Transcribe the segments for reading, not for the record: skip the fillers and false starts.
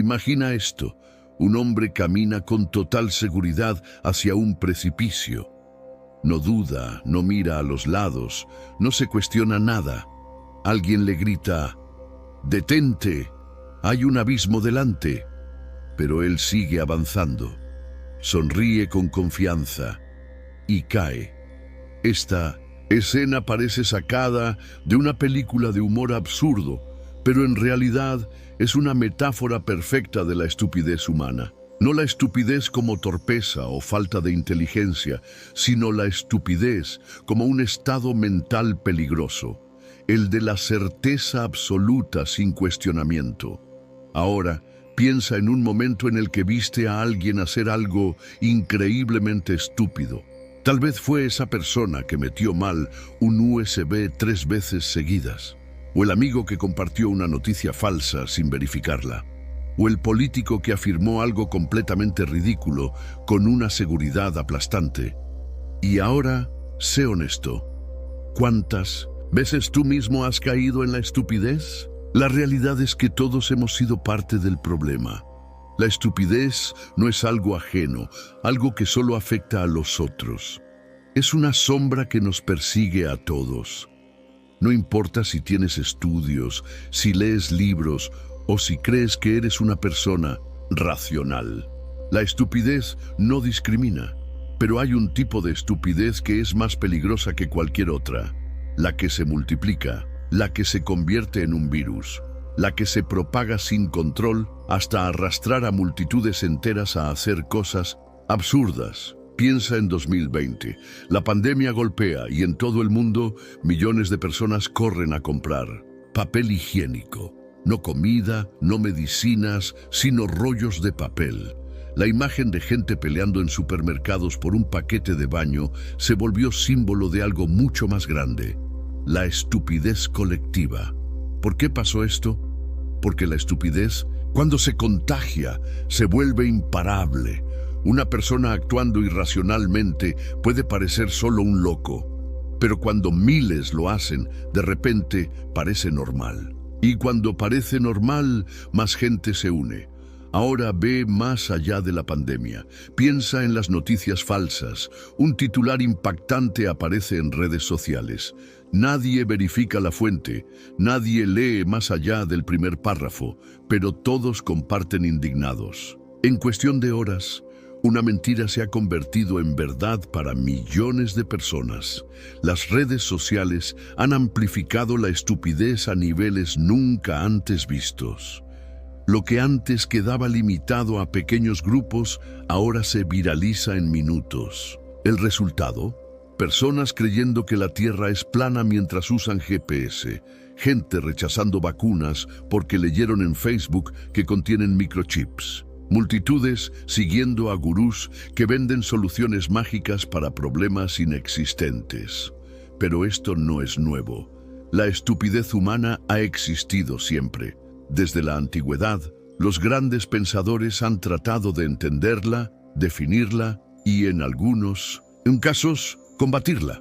Imagina esto. Un hombre camina con total seguridad hacia un precipicio. No duda, no mira a los lados, no se cuestiona nada. Alguien le grita: «¡Detente! Hay un abismo delante». Pero él sigue avanzando. Sonríe con confianza y cae. Esta escena parece sacada de una película de humor absurdo, pero en realidad es una metáfora perfecta de la estupidez humana. No la estupidez como torpeza o falta de inteligencia, sino la estupidez como un estado mental peligroso, el de la certeza absoluta sin cuestionamiento. Ahora, piensa en un momento en el que viste a alguien hacer algo increíblemente estúpido. Tal vez fue esa persona que metió mal un USB 3 veces seguidas, o el amigo que compartió una noticia falsa sin verificarla, o el político que afirmó algo completamente ridículo con una seguridad aplastante. Y ahora, sé honesto, ¿cuántas veces tú mismo has caído en la estupidez? La realidad es que todos hemos sido parte del problema. La estupidez no es algo ajeno, algo que solo afecta a los otros. Es una sombra que nos persigue a todos. No importa si tienes estudios, si lees libros o si crees que eres una persona racional. La estupidez no discrimina, pero hay un tipo de estupidez que es más peligrosa que cualquier otra: la que se multiplica, la que se convierte en un virus, la que se propaga sin control hasta arrastrar a multitudes enteras a hacer cosas absurdas. Piensa en 2020. La pandemia golpea y en todo el mundo millones de personas corren a comprar papel higiénico. No comida, no medicinas, sino rollos de papel. La imagen de gente peleando en supermercados por un paquete de baño se volvió símbolo de algo mucho más grande: la estupidez colectiva. ¿Por qué pasó esto? Porque la estupidez, cuando se contagia, se vuelve imparable. Una persona actuando irracionalmente puede parecer solo un loco, pero cuando miles lo hacen, de repente parece normal. Y cuando parece normal, más gente se une. Ahora ve más allá de la pandemia. Piensa en las noticias falsas. Un titular impactante aparece en redes sociales. Nadie verifica la fuente, nadie lee más allá del primer párrafo, pero todos comparten indignados. En cuestión de horas, una mentira se ha convertido en verdad para millones de personas. Las redes sociales han amplificado la estupidez a niveles nunca antes vistos. Lo que antes quedaba limitado a pequeños grupos, ahora se viraliza en minutos. El resultado: personas creyendo que la Tierra es plana mientras usan GPS, gente rechazando vacunas porque leyeron en Facebook que contienen microchips, multitudes siguiendo a gurús que venden soluciones mágicas para problemas inexistentes. Pero esto no es nuevo. La estupidez humana ha existido siempre. Desde la antigüedad, los grandes pensadores han tratado de entenderla, definirla y, en algunos casos, combatirla.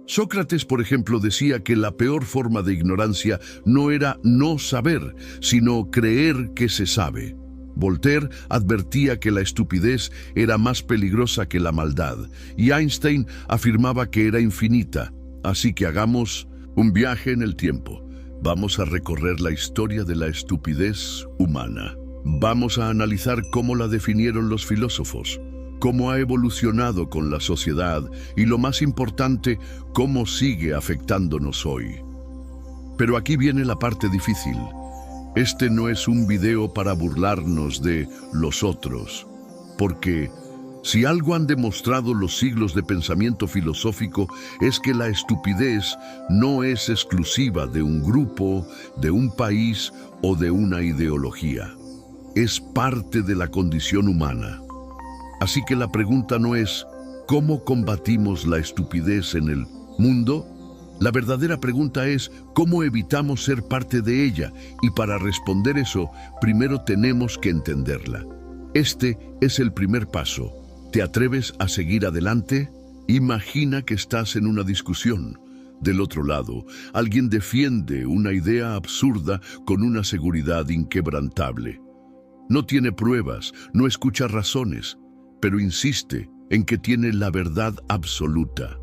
Sócrates, por ejemplo, decía que la peor forma de ignorancia no era no saber, sino creer que se sabe. Voltaire advertía que la estupidez era más peligrosa que la maldad, y Einstein afirmaba que era infinita. Así que hagamos un viaje en el tiempo. Vamos a recorrer la historia de la estupidez humana. Vamos a analizar cómo la definieron los filósofos, cómo ha evolucionado con la sociedad y, lo más importante, cómo sigue afectándonos hoy. Pero aquí viene la parte difícil. Este no es un video para burlarnos de los otros, porque si algo han demostrado los siglos de pensamiento filosófico es que la estupidez no es exclusiva de un grupo, de un país o de una ideología. Es parte de la condición humana. Así que la pregunta no es ¿cómo combatimos la estupidez en el mundo? La verdadera pregunta es ¿cómo evitamos ser parte de ella? Y para responder eso, primero tenemos que entenderla. Este es el primer paso. ¿Te atreves a seguir adelante? Imagina que estás en una discusión. Del otro lado, alguien defiende una idea absurda con una seguridad inquebrantable. No tiene pruebas, no escucha razones, pero insiste en que tiene la verdad absoluta.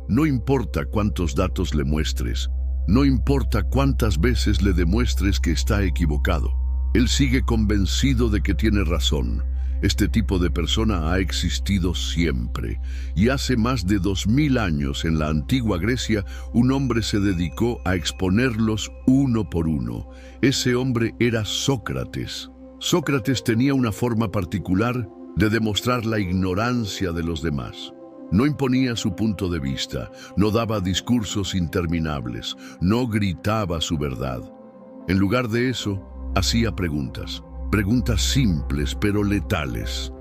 No importa cuántos datos le muestres, no importa cuántas veces le demuestres que está equivocado. Él sigue convencido de que tiene razón. Este tipo de persona ha existido siempre, y hace más de 2000 años en la antigua Grecia, un hombre se dedicó a exponerlos uno por uno. Ese hombre era Sócrates. Sócrates tenía una forma particular de demostrar la ignorancia de los demás. No imponía su punto de vista, no daba discursos interminables, no gritaba su verdad. En lugar de eso, hacía preguntas simples pero letales.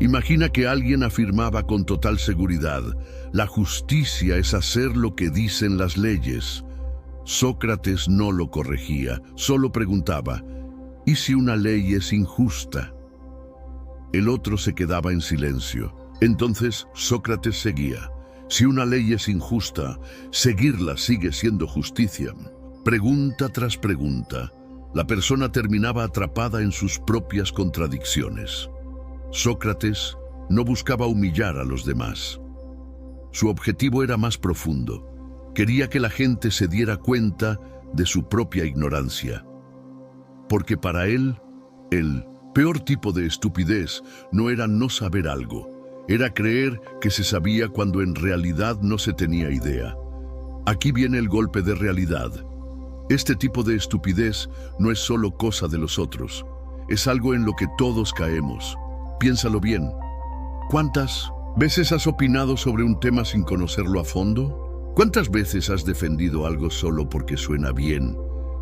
Imagina que alguien afirmaba con total seguridad: la justicia es hacer lo que dicen las leyes. Sócrates no lo corregía, solo preguntaba: ¿y si una ley es injusta? El otro se quedaba en silencio. Entonces Sócrates seguía: si una ley es injusta, seguirla sigue siendo justicia. Pregunta tras pregunta, la persona terminaba atrapada en sus propias contradicciones. Sócrates no buscaba humillar a los demás. Su objetivo era más profundo. Quería que la gente se diera cuenta de su propia ignorancia. Porque para él, el peor tipo de estupidez no era no saber algo, era creer que se sabía cuando en realidad no se tenía idea. Aquí viene el golpe de realidad. Este tipo de estupidez no es solo cosa de los otros, es algo en lo que todos caemos. Piénsalo bien. ¿Cuántas veces has opinado sobre un tema sin conocerlo a fondo? ¿Cuántas veces has defendido algo solo porque suena bien,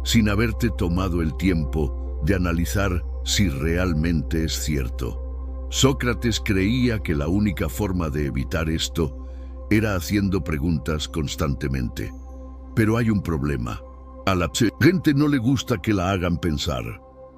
sin haberte tomado el tiempo de analizar si realmente es cierto? Sócrates creía que la única forma de evitar esto era haciendo preguntas constantemente. Pero hay un problema. A la gente no le gusta que la hagan pensar.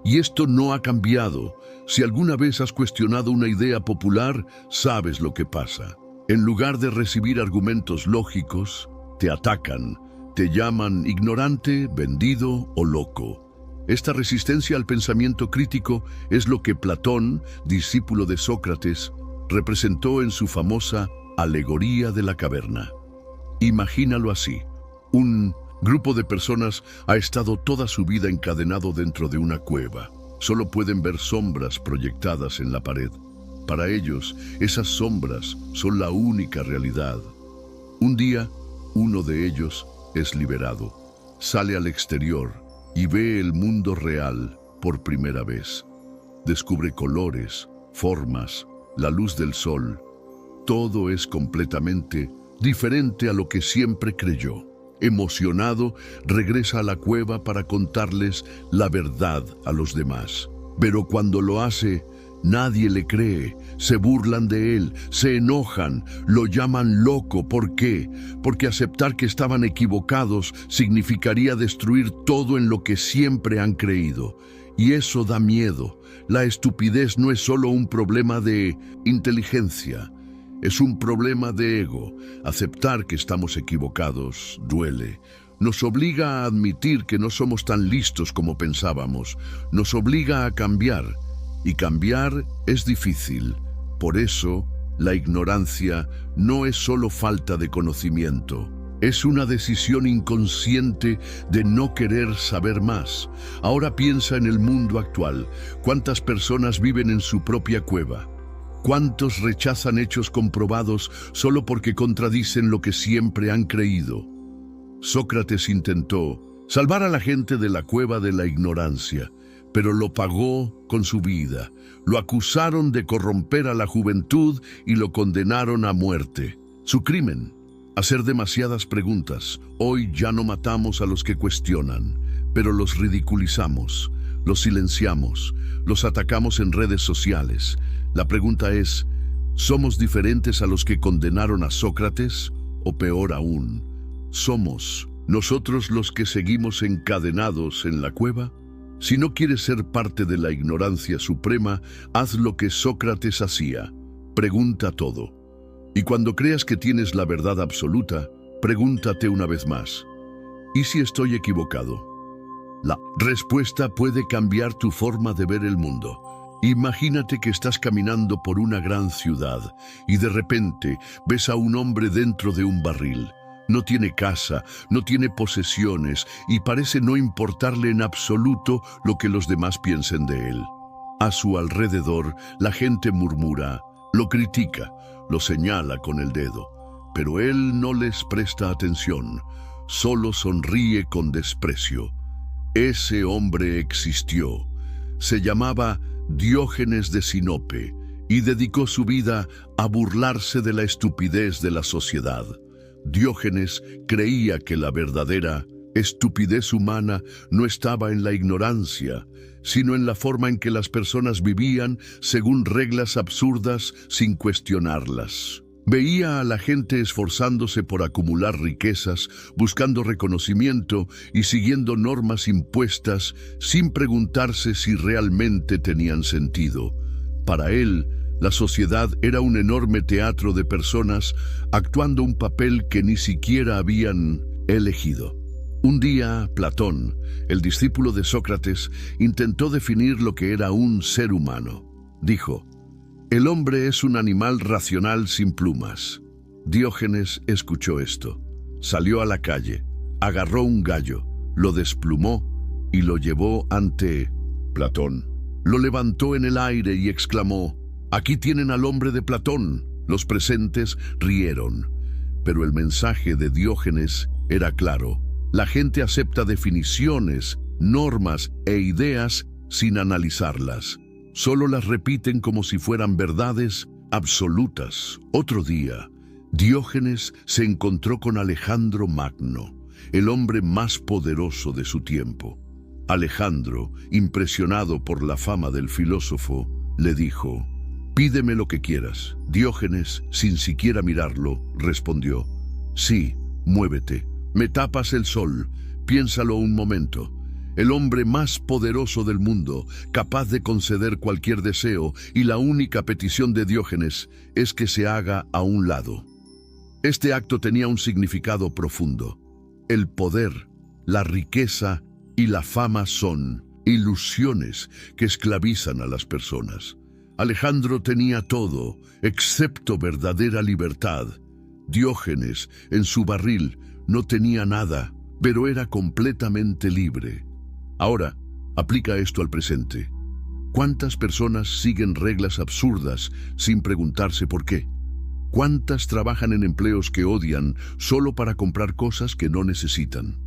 Y esto no ha cambiado. Si alguna vez has cuestionado una idea popular, sabes lo que pasa. En lugar de recibir argumentos lógicos, te atacan, te llaman ignorante, vendido o loco. Esta resistencia al pensamiento crítico es lo que Platón, discípulo de Sócrates, representó en su famosa alegoría de la caverna. Imagínalo así: un grupo de personas ha estado toda su vida encadenado dentro de una cueva. Solo pueden ver sombras proyectadas en la pared. Para ellos, esas sombras son la única realidad. Un día, uno de ellos es liberado. Sale al exterior y ve el mundo real por primera vez. Descubre colores, formas, la luz del sol. Todo es completamente diferente a lo que siempre creyó. Emocionado, regresa a la cueva para contarles la verdad a los demás. Pero cuando lo hace, nadie le cree, se burlan de él, se enojan, lo llaman loco. ¿Por qué? Porque aceptar que estaban equivocados significaría destruir todo en lo que siempre han creído. Y eso da miedo. La estupidez no es solo un problema de inteligencia. Es un problema de ego. Aceptar que estamos equivocados duele. Nos obliga a admitir que no somos tan listos como pensábamos. Nos obliga a cambiar. Y cambiar es difícil. Por eso, la ignorancia no es solo falta de conocimiento. Es una decisión inconsciente de no querer saber más. Ahora piensa en el mundo actual. ¿Cuántas personas viven en su propia cueva? ¿Cuántos rechazan hechos comprobados solo porque contradicen lo que siempre han creído? Sócrates intentó salvar a la gente de la cueva de la ignorancia, pero lo pagó con su vida. Lo acusaron de corromper a la juventud y lo condenaron a muerte. Su crimen: hacer demasiadas preguntas. Hoy ya no matamos a los que cuestionan, pero los ridiculizamos, los silenciamos, los atacamos en redes sociales. La pregunta es: ¿somos diferentes a los que condenaron a Sócrates? O peor aún, ¿somos nosotros los que seguimos encadenados en la cueva? Si no quieres ser parte de la ignorancia suprema, haz lo que Sócrates hacía: pregunta todo. Y cuando creas que tienes la verdad absoluta, pregúntate una vez más: ¿y si estoy equivocado? La respuesta puede cambiar tu forma de ver el mundo. Imagínate que estás caminando por una gran ciudad y de repente ves a un hombre dentro de un barril. No tiene casa, no tiene posesiones y parece no importarle en absoluto lo que los demás piensen de él. A su alrededor, la gente murmura, lo critica, lo señala con el dedo, pero él no les presta atención, solo sonríe con desprecio. Ese hombre existió. Se llamaba Diógenes de Sinope y dedicó su vida a burlarse de la estupidez de la sociedad. Diógenes creía que la verdadera estupidez humana no estaba en la ignorancia, sino en la forma en que las personas vivían según reglas absurdas sin cuestionarlas. Veía a la gente esforzándose por acumular riquezas, buscando reconocimiento y siguiendo normas impuestas sin preguntarse si realmente tenían sentido. Para él, la sociedad era un enorme teatro de personas actuando un papel que ni siquiera habían elegido. Un día, Platón, el discípulo de Sócrates, intentó definir lo que era un ser humano. Dijo: el hombre es un animal racional sin plumas. Diógenes escuchó esto. Salió a la calle, agarró un gallo, lo desplumó y lo llevó ante Platón. Lo levantó en el aire y exclamó: «Aquí tienen al hombre de Platón». Los presentes rieron, pero el mensaje de Diógenes era claro. La gente acepta definiciones, normas e ideas sin analizarlas. Solo las repiten como si fueran verdades absolutas. Otro día, Diógenes se encontró con Alejandro Magno, el hombre más poderoso de su tiempo. Alejandro, impresionado por la fama del filósofo, le dijo: «Pídeme lo que quieras». Diógenes, sin siquiera mirarlo, respondió: «Sí, muévete, me tapas el sol, piénsalo un momento». El hombre más poderoso del mundo, capaz de conceder cualquier deseo, y la única petición de Diógenes es que se haga a un lado. Este acto tenía un significado profundo. El poder, la riqueza y la fama son ilusiones que esclavizan a las personas. Alejandro tenía todo, excepto verdadera libertad. Diógenes, en su barril, no tenía nada, pero era completamente libre. Ahora, aplica esto al presente. ¿Cuántas personas siguen reglas absurdas sin preguntarse por qué? ¿Cuántas trabajan en empleos que odian solo para comprar cosas que no necesitan?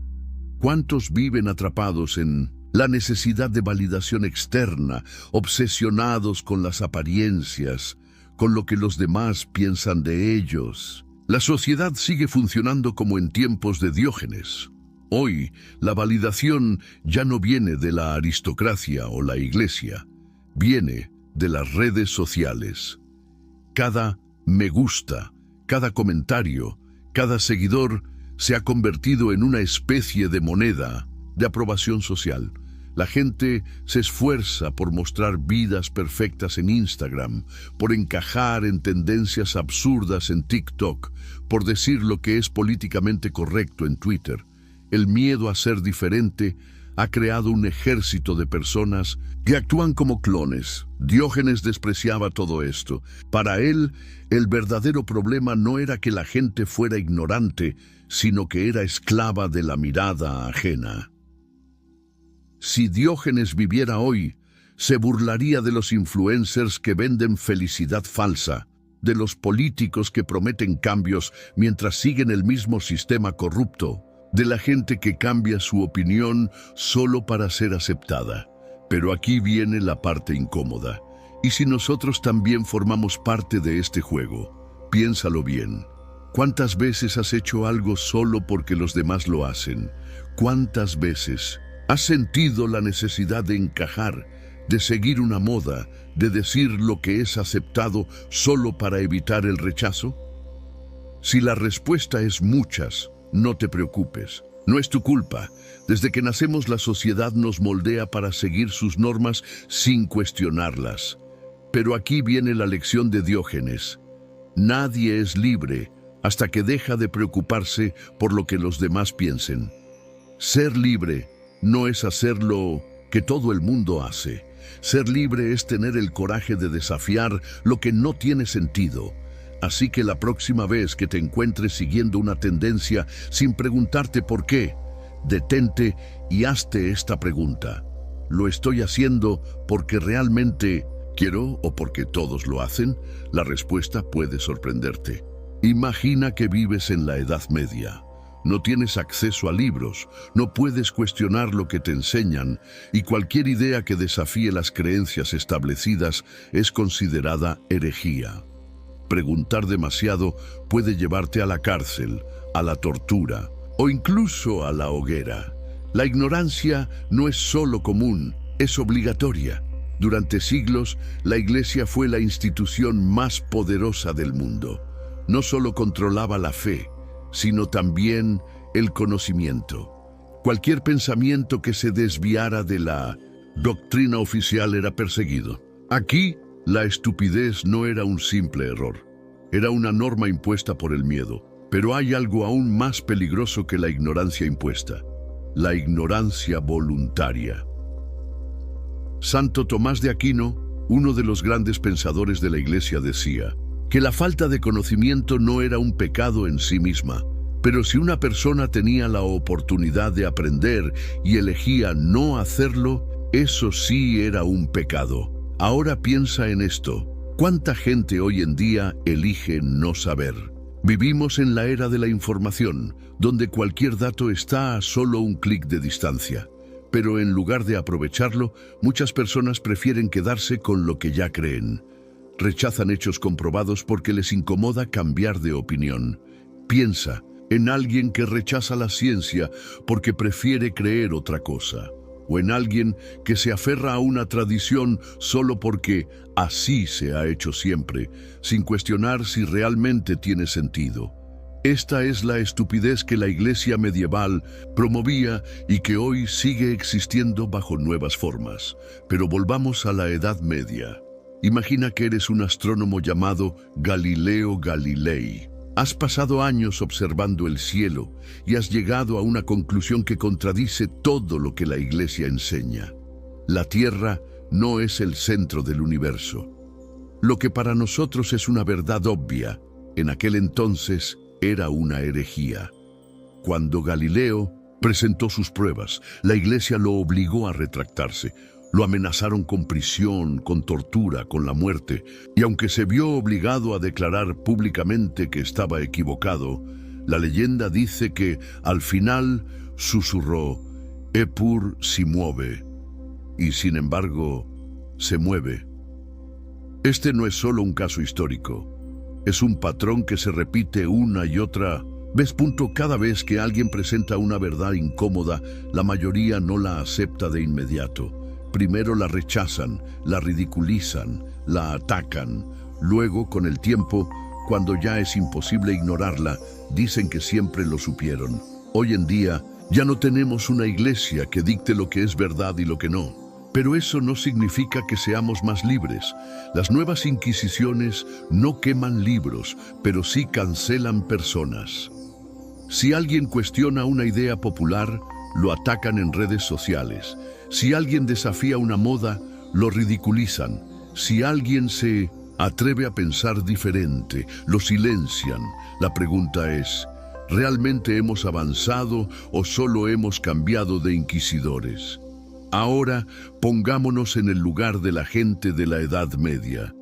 ¿Cuántos viven atrapados en la necesidad de validación externa, obsesionados con las apariencias, con lo que los demás piensan de ellos? La sociedad sigue funcionando como en tiempos de Diógenes. Hoy, la validación ya no viene de la aristocracia o la iglesia, viene de las redes sociales. Cada me gusta, cada comentario, cada seguidor se ha convertido en una especie de moneda de aprobación social. La gente se esfuerza por mostrar vidas perfectas en Instagram, por encajar en tendencias absurdas en TikTok, por decir lo que es políticamente correcto en Twitter. El miedo a ser diferente ha creado un ejército de personas que actúan como clones. Diógenes despreciaba todo esto. Para él, el verdadero problema no era que la gente fuera ignorante, sino que era esclava de la mirada ajena. Si Diógenes viviera hoy, se burlaría de los influencers que venden felicidad falsa, de los políticos que prometen cambios mientras siguen el mismo sistema corrupto, de la gente que cambia su opinión solo para ser aceptada. Pero aquí viene la parte incómoda. ¿Y si nosotros también formamos parte de este juego? Piénsalo bien. ¿Cuántas veces has hecho algo solo porque los demás lo hacen? ¿Cuántas veces has sentido la necesidad de encajar, de seguir una moda, de decir lo que es aceptado solo para evitar el rechazo? Si la respuesta es muchas, no te preocupes, no es tu culpa. Desde que nacemos la sociedad nos moldea para seguir sus normas sin cuestionarlas. Pero aquí viene la lección de Diógenes. Nadie es libre hasta que deja de preocuparse por lo que los demás piensen. Ser libre no es hacer lo que todo el mundo hace. Ser libre es tener el coraje de desafiar lo que no tiene sentido. Así que la próxima vez que te encuentres siguiendo una tendencia sin preguntarte por qué, detente y hazte esta pregunta. ¿Lo estoy haciendo porque realmente quiero o porque todos lo hacen? La respuesta puede sorprenderte. Imagina que vives en la Edad Media. No tienes acceso a libros, no puedes cuestionar lo que te enseñan y cualquier idea que desafíe las creencias establecidas es considerada herejía. Preguntar demasiado puede llevarte a la cárcel, a la tortura o incluso a la hoguera. La ignorancia no es solo común, es obligatoria. Durante siglos, la Iglesia fue la institución más poderosa del mundo. No solo controlaba la fe, sino también el conocimiento. Cualquier pensamiento que se desviara de la doctrina oficial era perseguido. Aquí, la estupidez no era un simple error, era una norma impuesta por el miedo. Pero hay algo aún más peligroso que la ignorancia impuesta: la ignorancia voluntaria. Santo Tomás de Aquino, uno de los grandes pensadores de la Iglesia, decía que la falta de conocimiento no era un pecado en sí misma, pero si una persona tenía la oportunidad de aprender y elegía no hacerlo, eso sí era un pecado. Ahora piensa en esto: ¿cuánta gente hoy en día elige no saber? Vivimos en la era de la información, donde cualquier dato está a solo un clic de distancia. Pero en lugar de aprovecharlo, muchas personas prefieren quedarse con lo que ya creen. Rechazan hechos comprobados porque les incomoda cambiar de opinión. Piensa en alguien que rechaza la ciencia porque prefiere creer otra cosa, o en alguien que se aferra a una tradición solo porque así se ha hecho siempre, sin cuestionar si realmente tiene sentido. Esta es la estupidez que la Iglesia medieval promovía y que hoy sigue existiendo bajo nuevas formas. Pero volvamos a la Edad Media. Imagina que eres un astrónomo llamado Galileo Galilei. Has pasado años observando el cielo y has llegado a una conclusión que contradice todo lo que la Iglesia enseña. La Tierra no es el centro del universo. Lo que para nosotros es una verdad obvia, en aquel entonces era una herejía. Cuando Galileo presentó sus pruebas, la Iglesia lo obligó a retractarse. Lo amenazaron con prisión, con tortura, con la muerte, y aunque se vio obligado a declarar públicamente que estaba equivocado, la leyenda dice que al final susurró: «Eppur si muove», y sin embargo, se mueve. Este no es solo un caso histórico, es un patrón que se repite una y otra vez. Cada vez que alguien presenta una verdad incómoda, la mayoría no la acepta de inmediato. Primero la rechazan, la ridiculizan, la atacan. Luego, con el tiempo, cuando ya es imposible ignorarla, dicen que siempre lo supieron. Hoy en día, ya no tenemos una iglesia que dicte lo que es verdad y lo que no. Pero eso no significa que seamos más libres. Las nuevas inquisiciones no queman libros, pero sí cancelan personas. Si alguien cuestiona una idea popular, lo atacan en redes sociales. Si alguien desafía una moda, lo ridiculizan. Si alguien se atreve a pensar diferente, lo silencian. La pregunta es: ¿realmente hemos avanzado o solo hemos cambiado de inquisidores? Ahora pongámonos en el lugar de la gente de la Edad Media.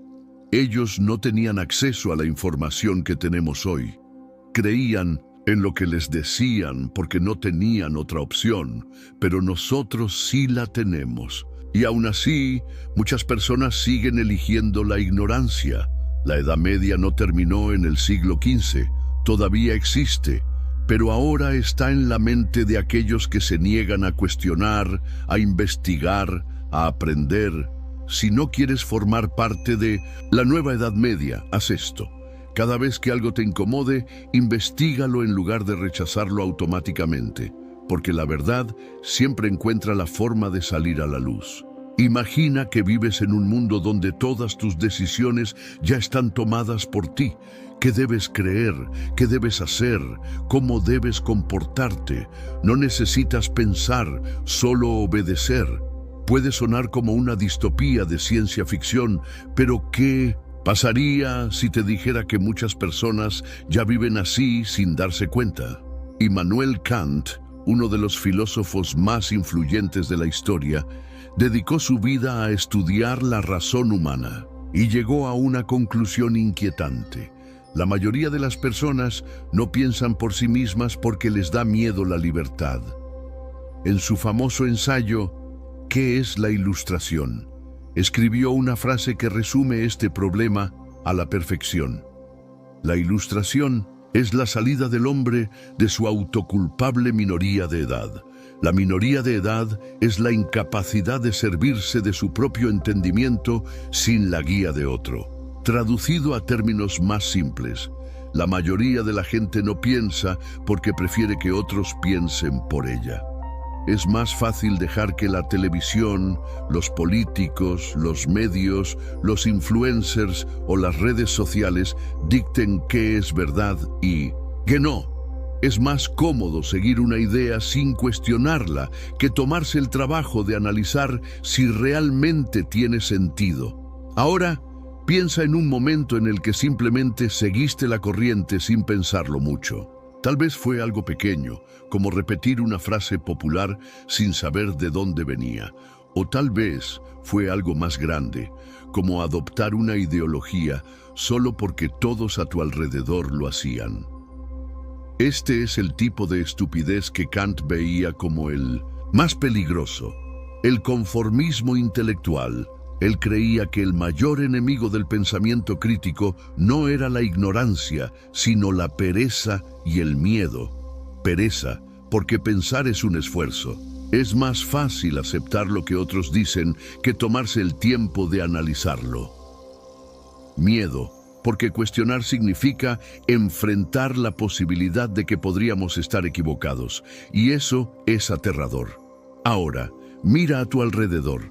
Ellos no tenían acceso a la información que tenemos hoy. Creían en lo que les decían porque no tenían otra opción, pero nosotros sí la tenemos. Y aún así, muchas personas siguen eligiendo la ignorancia. La Edad Media no terminó en el siglo XV, todavía existe, pero ahora está en la mente de aquellos que se niegan a cuestionar, a investigar, a aprender. Si no quieres formar parte de la nueva Edad Media, haz esto. Cada vez que algo te incomode, investígalo en lugar de rechazarlo automáticamente, porque la verdad siempre encuentra la forma de salir a la luz. Imagina que vives en un mundo donde todas tus decisiones ya están tomadas por ti. qué debes creer, qué debes hacer, cómo debes comportarte. No necesitas pensar, solo obedecer. Puede sonar como una distopía de ciencia ficción, pero ¿qué pasaría si te dijera que muchas personas ya viven así sin darse cuenta? Immanuel Kant, uno de los filósofos más influyentes de la historia, dedicó su vida a estudiar la razón humana y llegó a una conclusión inquietante. La mayoría de las personas no piensan por sí mismas porque les da miedo la libertad. En su famoso ensayo, ¿Qué es la ilustración?, escribió una frase que resume este problema a la perfección. La ilustración es la salida del hombre de su autoculpable minoría de edad. La minoría de edad es la incapacidad de servirse de su propio entendimiento sin la guía de otro. Traducido a términos más simples, la mayoría de la gente no piensa porque prefiere que otros piensen por ella. Es más fácil dejar que la televisión, los políticos, los medios, los influencers o las redes sociales dicten qué es verdad y qué no. Es más cómodo seguir una idea sin cuestionarla que tomarse el trabajo de analizar si realmente tiene sentido. Ahora, piensa en un momento en el que simplemente seguiste la corriente sin pensarlo mucho. Tal vez fue algo pequeño, como repetir una frase popular sin saber de dónde venía. O tal vez fue algo más grande, como adoptar una ideología solo porque todos a tu alrededor lo hacían. Este es el tipo de estupidez que Kant veía como el más peligroso, el conformismo intelectual. Él creía que el mayor enemigo del pensamiento crítico no era la ignorancia, sino la pereza y el miedo. Pereza, porque pensar es un esfuerzo. Es más fácil aceptar lo que otros dicen que tomarse el tiempo de analizarlo. Miedo, porque cuestionar significa enfrentar la posibilidad de que podríamos estar equivocados, y eso es aterrador. Ahora, mira a tu alrededor.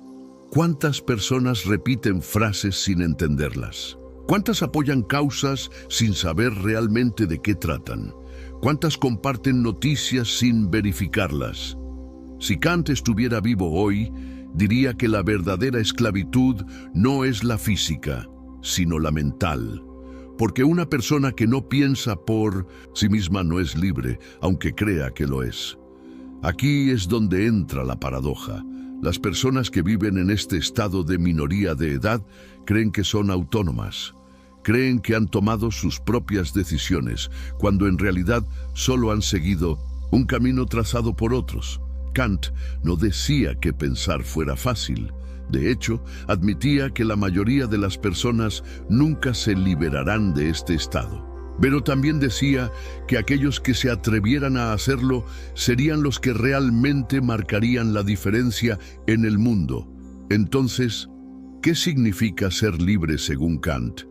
¿Cuántas personas repiten frases sin entenderlas? ¿Cuántas apoyan causas sin saber realmente de qué tratan? ¿Cuántas comparten noticias sin verificarlas? Si Kant estuviera vivo hoy, diría que la verdadera esclavitud no es la física, sino la mental. Porque una persona que no piensa por sí misma no es libre, aunque crea que lo es. Aquí es donde entra la paradoja. Las personas que viven en este estado de minoría de edad creen que son autónomas. Creen que han tomado sus propias decisiones, cuando en realidad solo han seguido un camino trazado por otros. Kant no decía que pensar fuera fácil. De hecho, admitía que la mayoría de las personas nunca se liberarán de este estado. Pero también decía que aquellos que se atrevieran a hacerlo serían los que realmente marcarían la diferencia en el mundo. Entonces, ¿qué significa ser libre según Kant?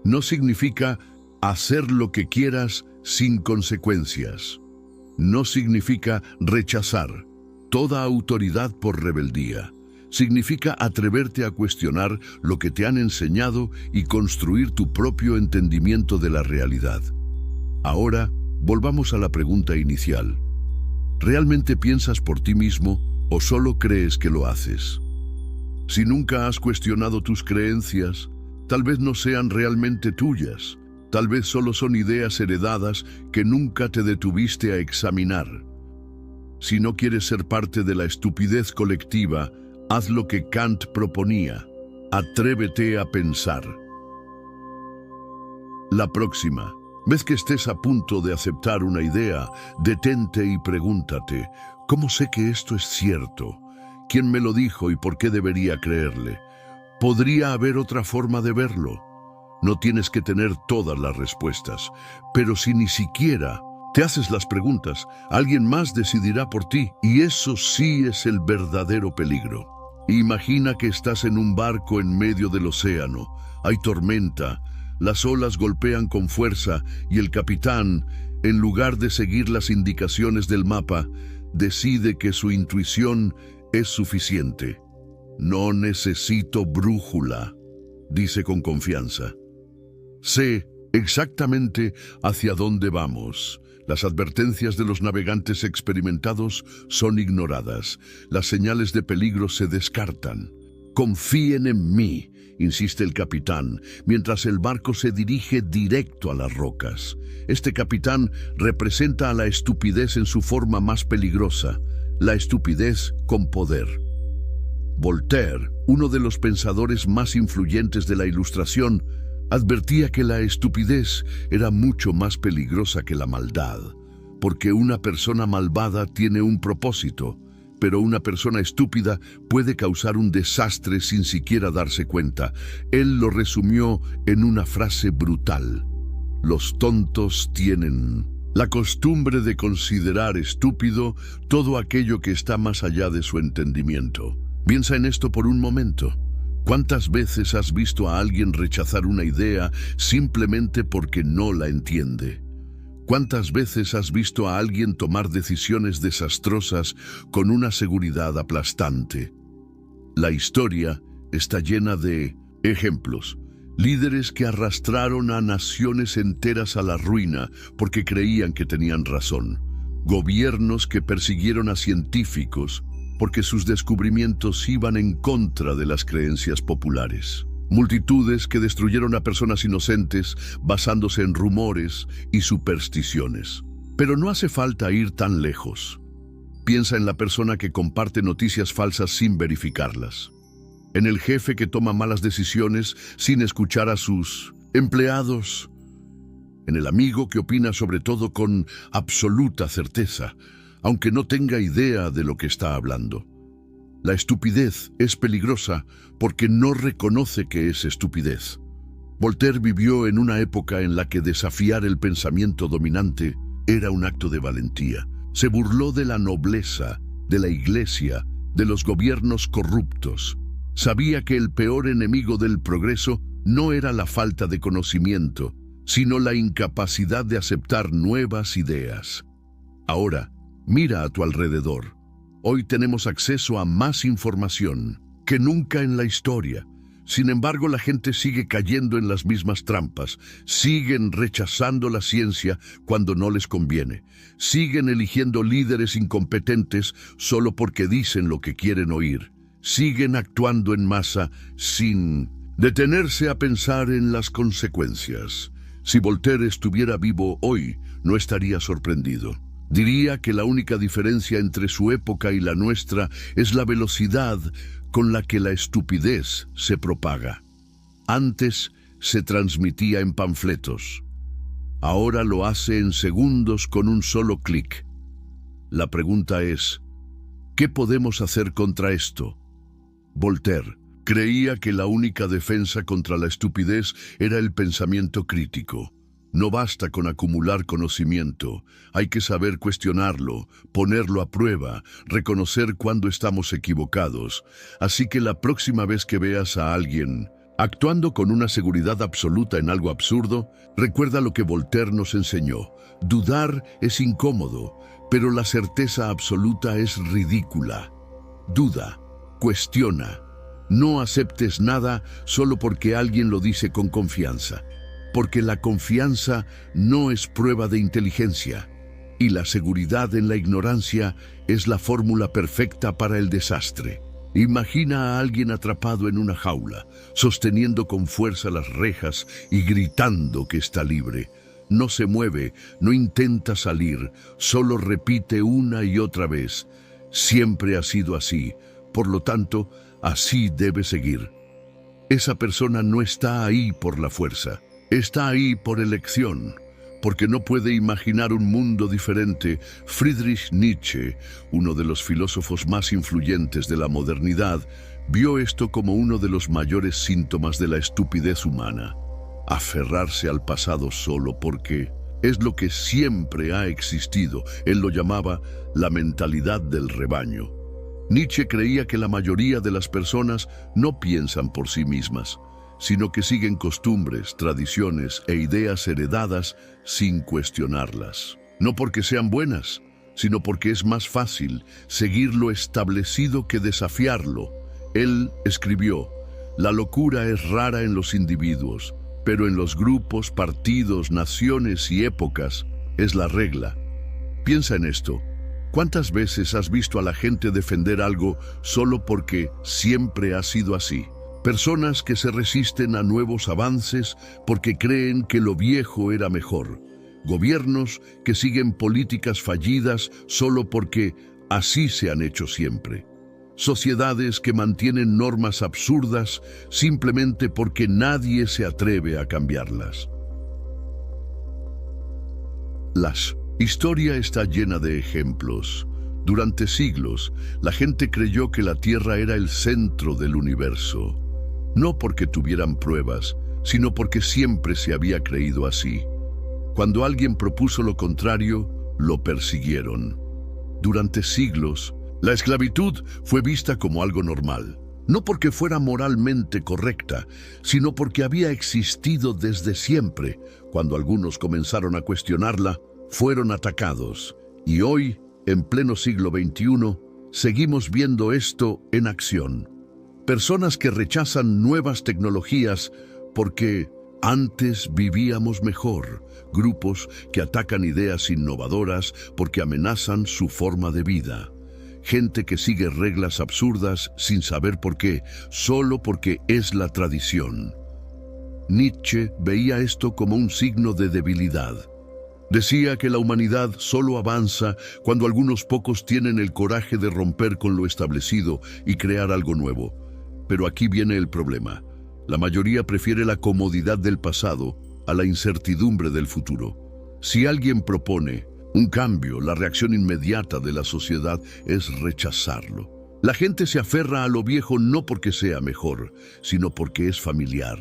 No significa hacer lo que quieras sin consecuencias. No significa rechazar toda autoridad por rebeldía. Significa atreverte a cuestionar lo que te han enseñado y construir tu propio entendimiento de la realidad. Ahora, volvamos a la pregunta inicial. ¿Realmente piensas por ti mismo o solo crees que lo haces? Si nunca has cuestionado tus creencias, tal vez no sean realmente tuyas. Tal vez solo son ideas heredadas que nunca te detuviste a examinar. Si no quieres ser parte de la estupidez colectiva, haz lo que Kant proponía. Atrévete a pensar. La próxima vez que estés a punto de aceptar una idea, detente y pregúntate, ¿cómo sé que esto es cierto? ¿Quién me lo dijo y por qué debería creerle? ¿Podría haber otra forma de verlo? No tienes que tener todas las respuestas, pero si ni siquiera te haces las preguntas, alguien más decidirá por ti, y eso sí es el verdadero peligro. Imagina que estás en un barco en medio del océano. Hay tormenta, las olas golpean con fuerza y el capitán, en lugar de seguir las indicaciones del mapa, decide que su intuición es suficiente. No necesito brújula, dice con confianza. Sé exactamente hacia dónde vamos. Las advertencias de los navegantes experimentados son ignoradas. Las señales de peligro se descartan. Confíen en mí, insiste el capitán, mientras el barco se dirige directo a las rocas. Este capitán representa a la estupidez en su forma más peligrosa, la estupidez con poder. Voltaire, uno de los pensadores más influyentes de la Ilustración, advertía que la estupidez era mucho más peligrosa que la maldad, porque una persona malvada tiene un propósito, pero una persona estúpida puede causar un desastre sin siquiera darse cuenta. Él lo resumió en una frase brutal: los tontos tienen la costumbre de considerar estúpido todo aquello que está más allá de su entendimiento. Piensa en esto por un momento. ¿Cuántas veces has visto a alguien rechazar una idea simplemente porque no la entiende? ¿Cuántas veces has visto a alguien tomar decisiones desastrosas con una seguridad aplastante? La historia está llena de ejemplos. Líderes que arrastraron a naciones enteras a la ruina porque creían que tenían razón. Gobiernos que persiguieron a científicos porque sus descubrimientos iban en contra de las creencias populares. Multitudes que destruyeron a personas inocentes basándose en rumores y supersticiones. Pero no hace falta ir tan lejos. Piensa en la persona que comparte noticias falsas sin verificarlas. En el jefe que toma malas decisiones sin escuchar a sus empleados. En el amigo que opina sobre todo con absoluta certeza, aunque no tenga idea de lo que está hablando. La estupidez es peligrosa porque no reconoce que es estupidez. Voltaire vivió en una época en la que desafiar el pensamiento dominante era un acto de valentía. Se burló de la nobleza, de la iglesia, de los gobiernos corruptos. Sabía que el peor enemigo del progreso no era la falta de conocimiento, sino la incapacidad de aceptar nuevas ideas. Ahora, mira a tu alrededor. Hoy tenemos acceso a más información que nunca en la historia. Sin embargo, la gente sigue cayendo en las mismas trampas. Siguen rechazando la ciencia cuando no les conviene. Siguen eligiendo líderes incompetentes solo porque dicen lo que quieren oír. Siguen actuando en masa sin detenerse a pensar en las consecuencias. Si Voltaire estuviera vivo hoy, no estaría sorprendido. Diría que la única diferencia entre su época y la nuestra es la velocidad con la que la estupidez se propaga. Antes se transmitía en panfletos. Ahora lo hace en segundos con un solo clic. La pregunta es, ¿qué podemos hacer contra esto? Voltaire creía que la única defensa contra la estupidez era el pensamiento crítico. No basta con acumular conocimiento, hay que saber cuestionarlo, ponerlo a prueba, reconocer cuando estamos equivocados. Así que la próxima vez que veas a alguien actuando con una seguridad absoluta en algo absurdo, recuerda lo que Voltaire nos enseñó. Dudar es incómodo, pero la certeza absoluta es ridícula. Duda, cuestiona, no aceptes nada solo porque alguien lo dice con confianza. Porque la confianza no es prueba de inteligencia, y la seguridad en la ignorancia es la fórmula perfecta para el desastre. Imagina a alguien atrapado en una jaula, sosteniendo con fuerza las rejas y gritando que está libre. No se mueve, no intenta salir, solo repite una y otra vez. Siempre ha sido así, por lo tanto, así debe seguir. Esa persona no está ahí por la fuerza. Está ahí por elección, porque no puede imaginar un mundo diferente. Friedrich Nietzsche, uno de los filósofos más influyentes de la modernidad, vio esto como uno de los mayores síntomas de la estupidez humana. Aferrarse al pasado solo porque es lo que siempre ha existido. Él lo llamaba la mentalidad del rebaño. Nietzsche creía que la mayoría de las personas no piensan por sí mismas, sino que siguen costumbres, tradiciones e ideas heredadas sin cuestionarlas. No porque sean buenas, sino porque es más fácil seguir lo establecido que desafiarlo. Él escribió, «La locura es rara en los individuos, pero en los grupos, partidos, naciones y épocas es la regla. Piensa en esto. ¿Cuántas veces has visto a la gente defender algo solo porque siempre ha sido así? Personas que se resisten a nuevos avances porque creen que lo viejo era mejor. Gobiernos que siguen políticas fallidas solo porque así se han hecho siempre. Sociedades que mantienen normas absurdas simplemente porque nadie se atreve a cambiarlas. La historia está llena de ejemplos. Durante siglos, la gente creyó que la Tierra era el centro del universo. No porque tuvieran pruebas, sino porque siempre se había creído así. Cuando alguien propuso lo contrario, lo persiguieron. Durante siglos, la esclavitud fue vista como algo normal, no porque fuera moralmente correcta, sino porque había existido desde siempre. Cuando algunos comenzaron a cuestionarla, fueron atacados. Y hoy, en pleno siglo XXI, seguimos viendo esto en acción. Personas que rechazan nuevas tecnologías porque antes vivíamos mejor. Grupos que atacan ideas innovadoras porque amenazan su forma de vida. Gente que sigue reglas absurdas sin saber por qué, solo porque es la tradición. Nietzsche veía esto como un signo de debilidad. Decía que la humanidad solo avanza cuando algunos pocos tienen el coraje de romper con lo establecido y crear algo nuevo. Pero aquí viene el problema. La mayoría prefiere la comodidad del pasado a la incertidumbre del futuro. Si alguien propone un cambio, la reacción inmediata de la sociedad es rechazarlo. La gente se aferra a lo viejo no porque sea mejor, sino porque es familiar.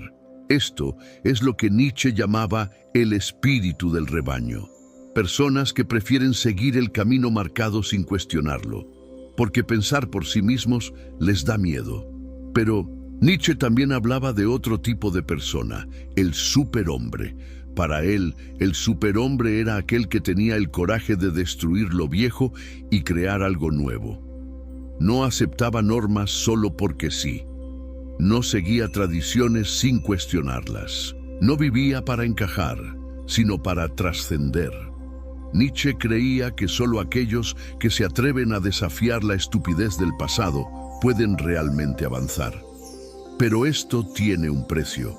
Esto es lo que Nietzsche llamaba el espíritu del rebaño. Personas que prefieren seguir el camino marcado sin cuestionarlo, porque pensar por sí mismos les da miedo. Pero Nietzsche también hablaba de otro tipo de persona, el superhombre. Para él, el superhombre era aquel que tenía el coraje de destruir lo viejo y crear algo nuevo. No aceptaba normas solo porque sí. No seguía tradiciones sin cuestionarlas. No vivía para encajar, sino para trascender. Nietzsche creía que solo aquellos que se atreven a desafiar la estupidez del pasado pueden realmente avanzar. Pero esto tiene un precio.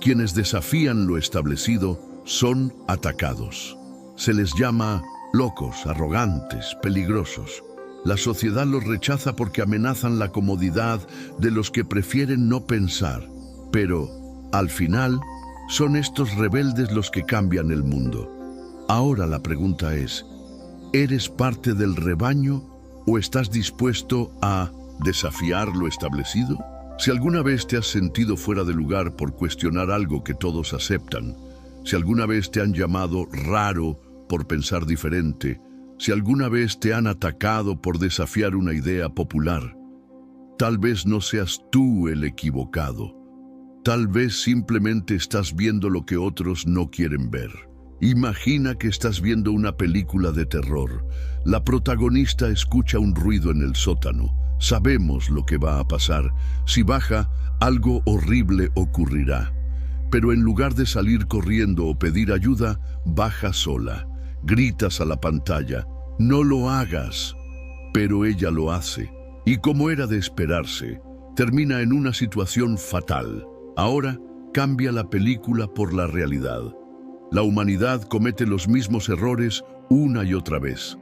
Quienes desafían lo establecido son atacados. Se les llama locos, arrogantes, peligrosos. La sociedad los rechaza porque amenazan la comodidad de los que prefieren no pensar. Pero, al final, son estos rebeldes los que cambian el mundo. Ahora la pregunta es, ¿eres parte del rebaño o estás dispuesto a desafiar lo establecido? Si alguna vez te has sentido fuera de lugar por cuestionar algo que todos aceptan, si alguna vez te han llamado raro por pensar diferente, si alguna vez te han atacado por desafiar una idea popular, tal vez no seas tú el equivocado. Tal vez simplemente estás viendo lo que otros no quieren ver. Imagina que estás viendo una película de terror. La protagonista escucha un ruido en el sótano. Sabemos lo que va a pasar. Si baja, algo horrible ocurrirá. Pero en lugar de salir corriendo o pedir ayuda, baja sola. Gritas a la pantalla, no lo hagas. Pero ella lo hace. Y como era de esperarse, termina en una situación fatal. Ahora cambia la película por la realidad. La humanidad comete los mismos errores una y otra vez.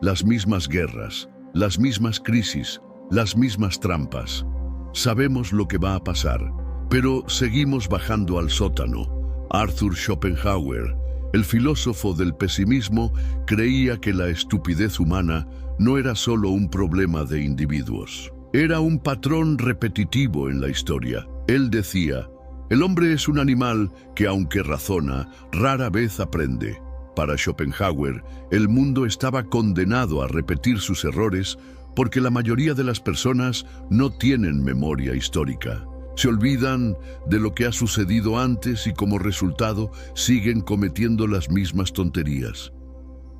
Las mismas guerras, las mismas crisis, las mismas trampas. Sabemos lo que va a pasar, pero seguimos bajando al sótano. Arthur Schopenhauer, el filósofo del pesimismo, creía que la estupidez humana no era solo un problema de individuos. Era un patrón repetitivo en la historia. Él decía, el hombre es un animal que, aunque razona, rara vez aprende. Para Schopenhauer, el mundo estaba condenado a repetir sus errores porque la mayoría de las personas no tienen memoria histórica. Se olvidan de lo que ha sucedido antes y como resultado siguen cometiendo las mismas tonterías.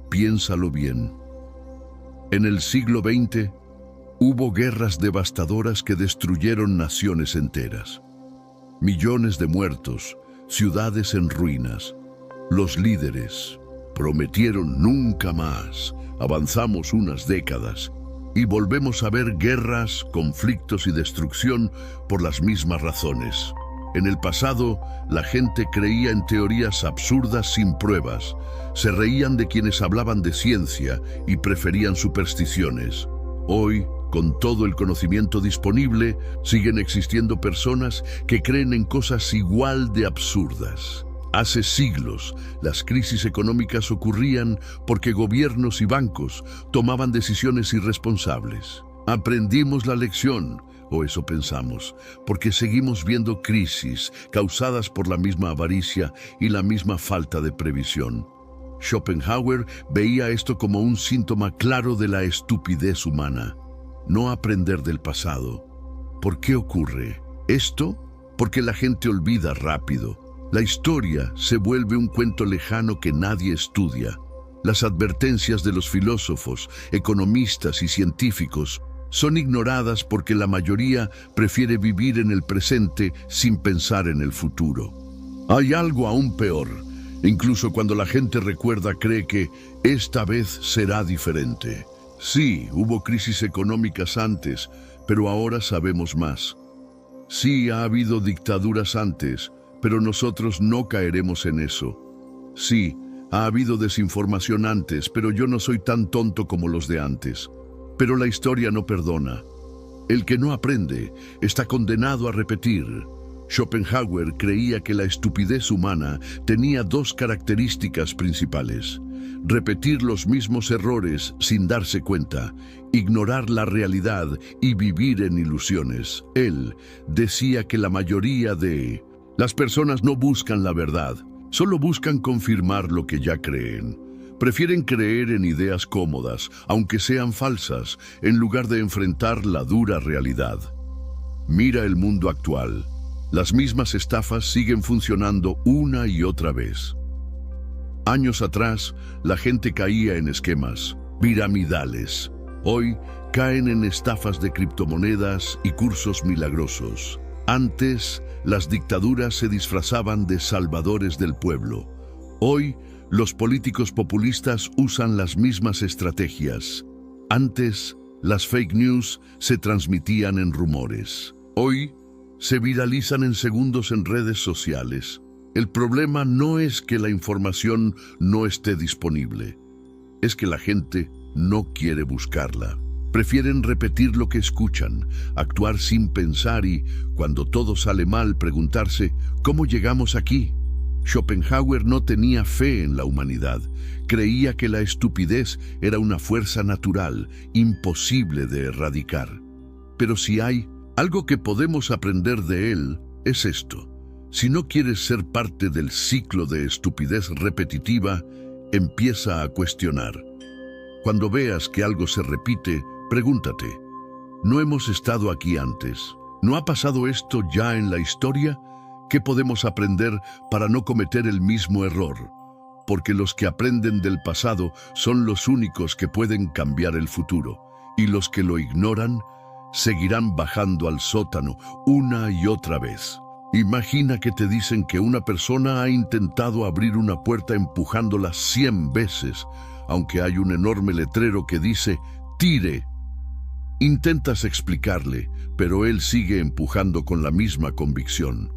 Piénsalo bien. En el siglo XX hubo guerras devastadoras que destruyeron naciones enteras. Millones de muertos, ciudades en ruinas. Los líderes prometieron nunca más. Avanzamos unas décadas y volvemos a ver guerras, conflictos y destrucción por las mismas razones. En el pasado, la gente creía en teorías absurdas sin pruebas, se reían de quienes hablaban de ciencia y preferían supersticiones. Hoy, con todo el conocimiento disponible, siguen existiendo personas que creen en cosas igual de absurdas. Hace siglos, las crisis económicas ocurrían porque gobiernos y bancos tomaban decisiones irresponsables. Aprendimos la lección, o eso pensamos, porque seguimos viendo crisis causadas por la misma avaricia y la misma falta de previsión. Schopenhauer veía esto como un síntoma claro de la estupidez humana. No aprender del pasado. ¿Por qué ocurre esto? Porque la gente olvida rápido. La historia se vuelve un cuento lejano que nadie estudia. Las advertencias de los filósofos, economistas y científicos son ignoradas porque la mayoría prefiere vivir en el presente sin pensar en el futuro. Hay algo aún peor. Incluso cuando la gente recuerda, cree que esta vez será diferente. Sí, hubo crisis económicas antes, pero ahora sabemos más. Sí, ha habido dictaduras antes, pero nosotros no caeremos en eso. Sí, ha habido desinformación antes, pero yo no soy tan tonto como los de antes. Pero la historia no perdona. El que no aprende está condenado a repetir. Schopenhauer creía que la estupidez humana tenía dos características principales: repetir los mismos errores sin darse cuenta, ignorar la realidad y vivir en ilusiones. Él decía que la mayoría de las personas no buscan la verdad, solo buscan confirmar lo que ya creen. Prefieren creer en ideas cómodas, aunque sean falsas, en lugar de enfrentar la dura realidad. Mira el mundo actual. Las mismas estafas siguen funcionando una y otra vez. Años atrás, la gente caía en esquemas piramidales. Hoy, caen en estafas de criptomonedas y cursos milagrosos. Antes, las dictaduras se disfrazaban de salvadores del pueblo. Hoy, los políticos populistas usan las mismas estrategias. Antes, las fake news se transmitían en rumores. Hoy, se viralizan en segundos en redes sociales. El problema no es que la información no esté disponible, es que la gente no quiere buscarla. Prefieren repetir lo que escuchan, actuar sin pensar y, cuando todo sale mal, preguntarse ¿cómo llegamos aquí? Schopenhauer no tenía fe en la humanidad. Creía que la estupidez era una fuerza natural, imposible de erradicar. Pero si hay algo que podemos aprender de él, es esto. Si no quieres ser parte del ciclo de estupidez repetitiva, empieza a cuestionar. Cuando veas que algo se repite, pregúntate, ¿no hemos estado aquí antes? ¿No ha pasado esto ya en la historia? ¿Qué podemos aprender para no cometer el mismo error? Porque los que aprenden del pasado son los únicos que pueden cambiar el futuro, y los que lo ignoran seguirán bajando al sótano una y otra vez. Imagina que te dicen que una persona ha intentado abrir una puerta empujándola 100 veces, aunque hay un enorme letrero que dice «tire». Intentas explicarle, pero él sigue empujando con la misma convicción.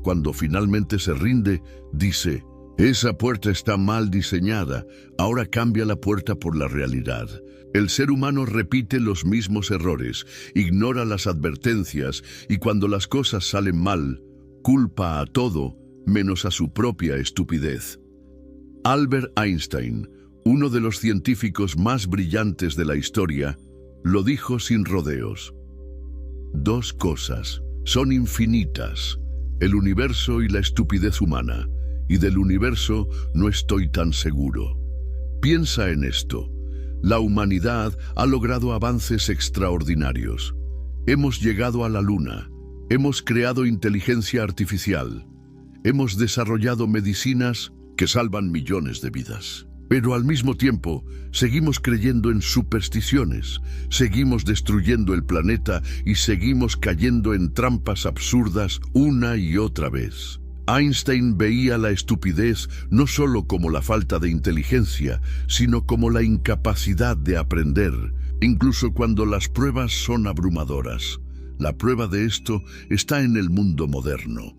Cuando finalmente se rinde, dice «esa puerta está mal diseñada, ahora cambia la puerta por la realidad». El ser humano repite los mismos errores, ignora las advertencias y cuando las cosas salen mal, culpa a todo menos a su propia estupidez. Albert Einstein, uno de los científicos más brillantes de la historia, lo dijo sin rodeos. Dos cosas son infinitas, el universo y la estupidez humana, y del universo no estoy tan seguro. Piensa en esto. La humanidad ha logrado avances extraordinarios. Hemos llegado a la Luna, hemos creado inteligencia artificial, hemos desarrollado medicinas que salvan millones de vidas. Pero al mismo tiempo, seguimos creyendo en supersticiones, seguimos destruyendo el planeta y seguimos cayendo en trampas absurdas una y otra vez. Einstein veía la estupidez no solo como la falta de inteligencia, sino como la incapacidad de aprender, incluso cuando las pruebas son abrumadoras. La prueba de esto está en el mundo moderno.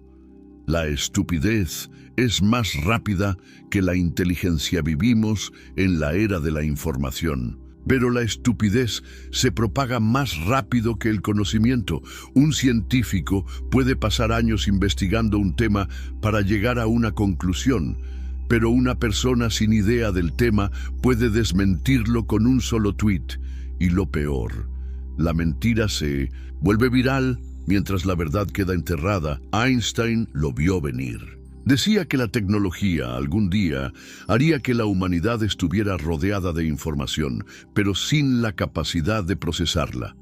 La estupidez es más rápida que la inteligencia. Vivimos en la era de la información. Pero la estupidez se propaga más rápido que el conocimiento. Un científico puede pasar años investigando un tema para llegar a una conclusión, pero una persona sin idea del tema puede desmentirlo con un solo tuit. Y lo peor, la mentira se vuelve viral mientras la verdad queda enterrada. Einstein lo vio venir. Decía que la tecnología algún día haría que la humanidad estuviera rodeada de información, pero sin la capacidad de procesarla.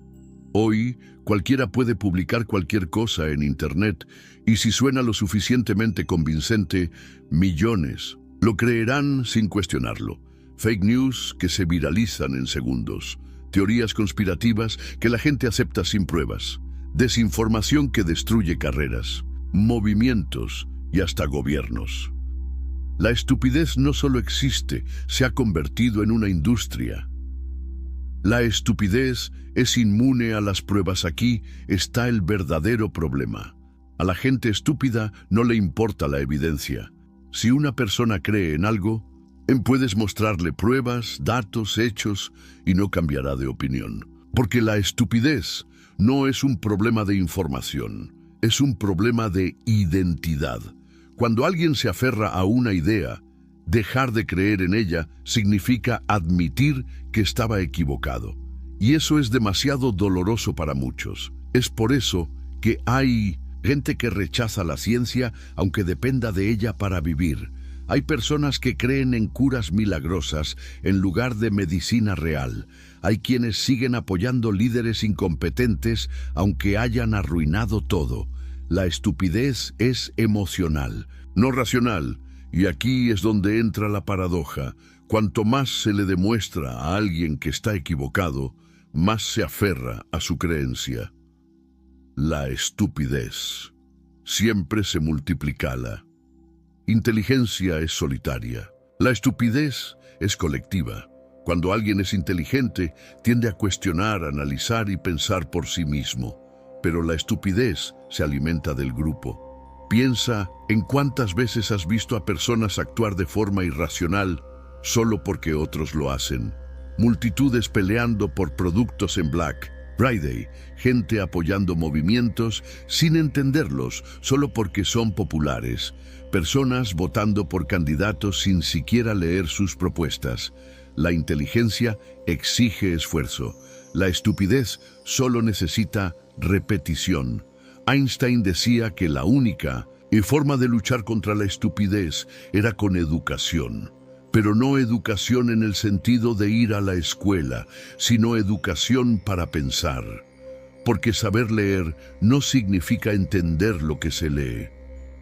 Hoy, cualquiera puede publicar cualquier cosa en Internet, y si suena lo suficientemente convincente, millones lo creerán sin cuestionarlo. Fake news que se viralizan en segundos, teorías conspirativas que la gente acepta sin pruebas, desinformación que destruye carreras, movimientos y hasta gobiernos. La estupidez no solo existe, se ha convertido en una industria. La estupidez es inmune a las pruebas. Aquí está el verdadero problema. A la gente estúpida no le importa la evidencia. Si una persona cree en algo, puedes mostrarle pruebas, datos, hechos, y no cambiará de opinión. Porque la estupidez no es un problema de información, es un problema de identidad. Cuando alguien se aferra a una idea, dejar de creer en ella significa admitir que estaba equivocado. Y eso es demasiado doloroso para muchos. Es por eso que hay gente que rechaza la ciencia aunque dependa de ella para vivir. Hay personas que creen en curas milagrosas en lugar de medicina real. Hay quienes siguen apoyando líderes incompetentes aunque hayan arruinado todo. La estupidez es emocional, no racional, y aquí es donde entra la paradoja. Cuanto más se le demuestra a alguien que está equivocado, más se aferra a su creencia. La estupidez siempre se multiplica. Inteligencia es solitaria. La estupidez es colectiva. Cuando alguien es inteligente, tiende a cuestionar, analizar y pensar por sí mismo. Pero la estupidez se alimenta del grupo. Piensa en cuántas veces has visto a personas actuar de forma irracional solo porque otros lo hacen. Multitudes peleando por productos en Black Friday, gente apoyando movimientos sin entenderlos solo porque son populares, personas votando por candidatos sin siquiera leer sus propuestas. La inteligencia exige esfuerzo. La estupidez solo necesita repetición. Einstein decía que la única forma de luchar contra la estupidez era con educación. Pero no educación en el sentido de ir a la escuela, sino educación para pensar. Porque saber leer no significa entender lo que se lee.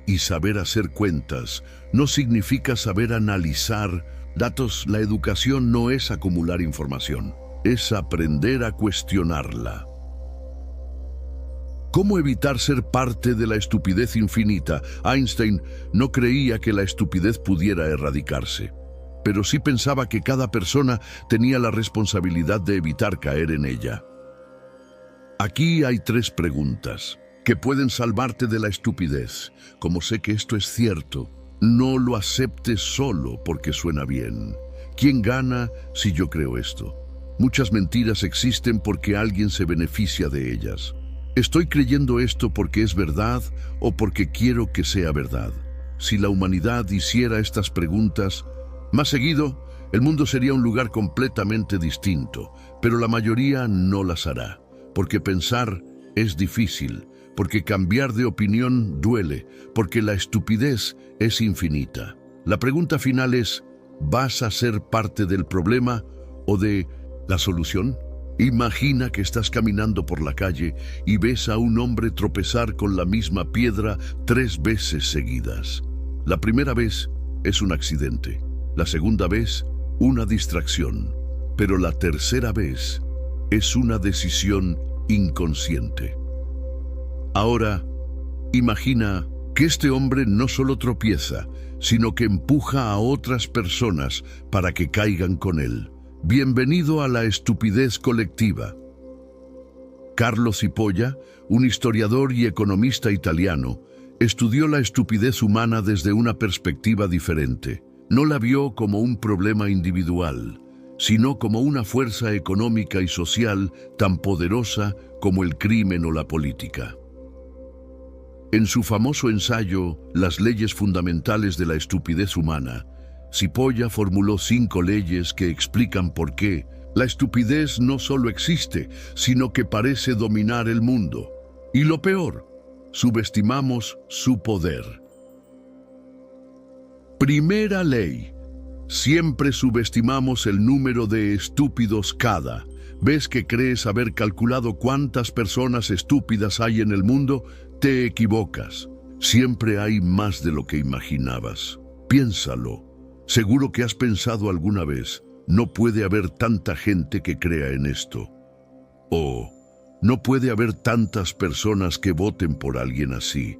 Y saber hacer cuentas no significa saber analizar datos. La educación no es acumular información, es aprender a cuestionarla. ¿Cómo evitar ser parte de la estupidez infinita? Einstein no creía que la estupidez pudiera erradicarse, pero sí pensaba que cada persona tenía la responsabilidad de evitar caer en ella. Aquí hay 3 preguntas que pueden salvarte de la estupidez. Como sé que esto es cierto, no lo aceptes solo porque suena bien. ¿Quién gana si yo creo esto? Muchas mentiras existen porque alguien se beneficia de ellas. ¿Estoy creyendo esto porque es verdad o porque quiero que sea verdad? Si la humanidad hiciera estas preguntas más seguido, el mundo sería un lugar completamente distinto, pero la mayoría no las hará, porque pensar es difícil, porque cambiar de opinión duele, porque la estupidez es infinita. La pregunta final es, ¿vas a ser parte del problema o de la solución? Imagina que estás caminando por la calle y ves a un hombre tropezar con la misma piedra 3 veces seguidas. La primera vez es un accidente, la segunda vez una distracción, pero la tercera vez es una decisión inconsciente. Ahora, imagina que este hombre no solo tropieza, sino que empuja a otras personas para que caigan con él. Bienvenido a la estupidez colectiva. Carlo Cipolla, un historiador y economista italiano, estudió la estupidez humana desde una perspectiva diferente. No la vio como un problema individual, sino como una fuerza económica y social tan poderosa como el crimen o la política. En su famoso ensayo Las leyes fundamentales de la estupidez humana, Cipolla formuló 5 leyes que explican por qué la estupidez no solo existe, sino que parece dominar el mundo. Y lo peor, subestimamos su poder. Primera ley. Siempre subestimamos el número de estúpidos cada vez que crees haber calculado cuántas personas estúpidas hay en el mundo. Te equivocas. Siempre hay más de lo que imaginabas. Piénsalo. Seguro que has pensado alguna vez, no puede haber tanta gente que crea en esto. O, no puede haber tantas personas que voten por alguien así.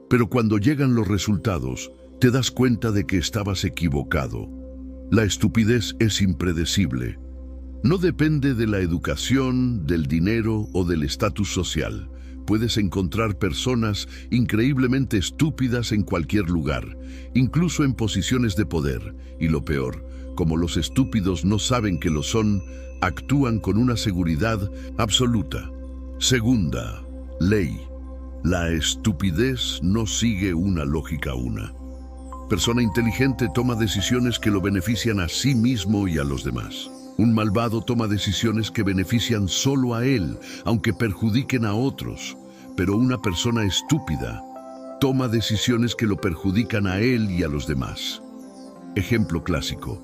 Pero cuando llegan los resultados, te das cuenta de que estabas equivocado. La estupidez es impredecible. No depende de la educación, del dinero o del estatus social. Puedes encontrar personas increíblemente estúpidas en cualquier lugar, incluso en posiciones de poder. Y lo peor, como los estúpidos no saben que lo son, actúan con una seguridad absoluta. Segunda ley. La estupidez no sigue una lógica una. Persona inteligente toma decisiones que lo benefician a sí mismo y a los demás. Un malvado toma decisiones que benefician solo a él, aunque perjudiquen a otros. Pero una persona estúpida toma decisiones que lo perjudican a él y a los demás. Ejemplo clásico.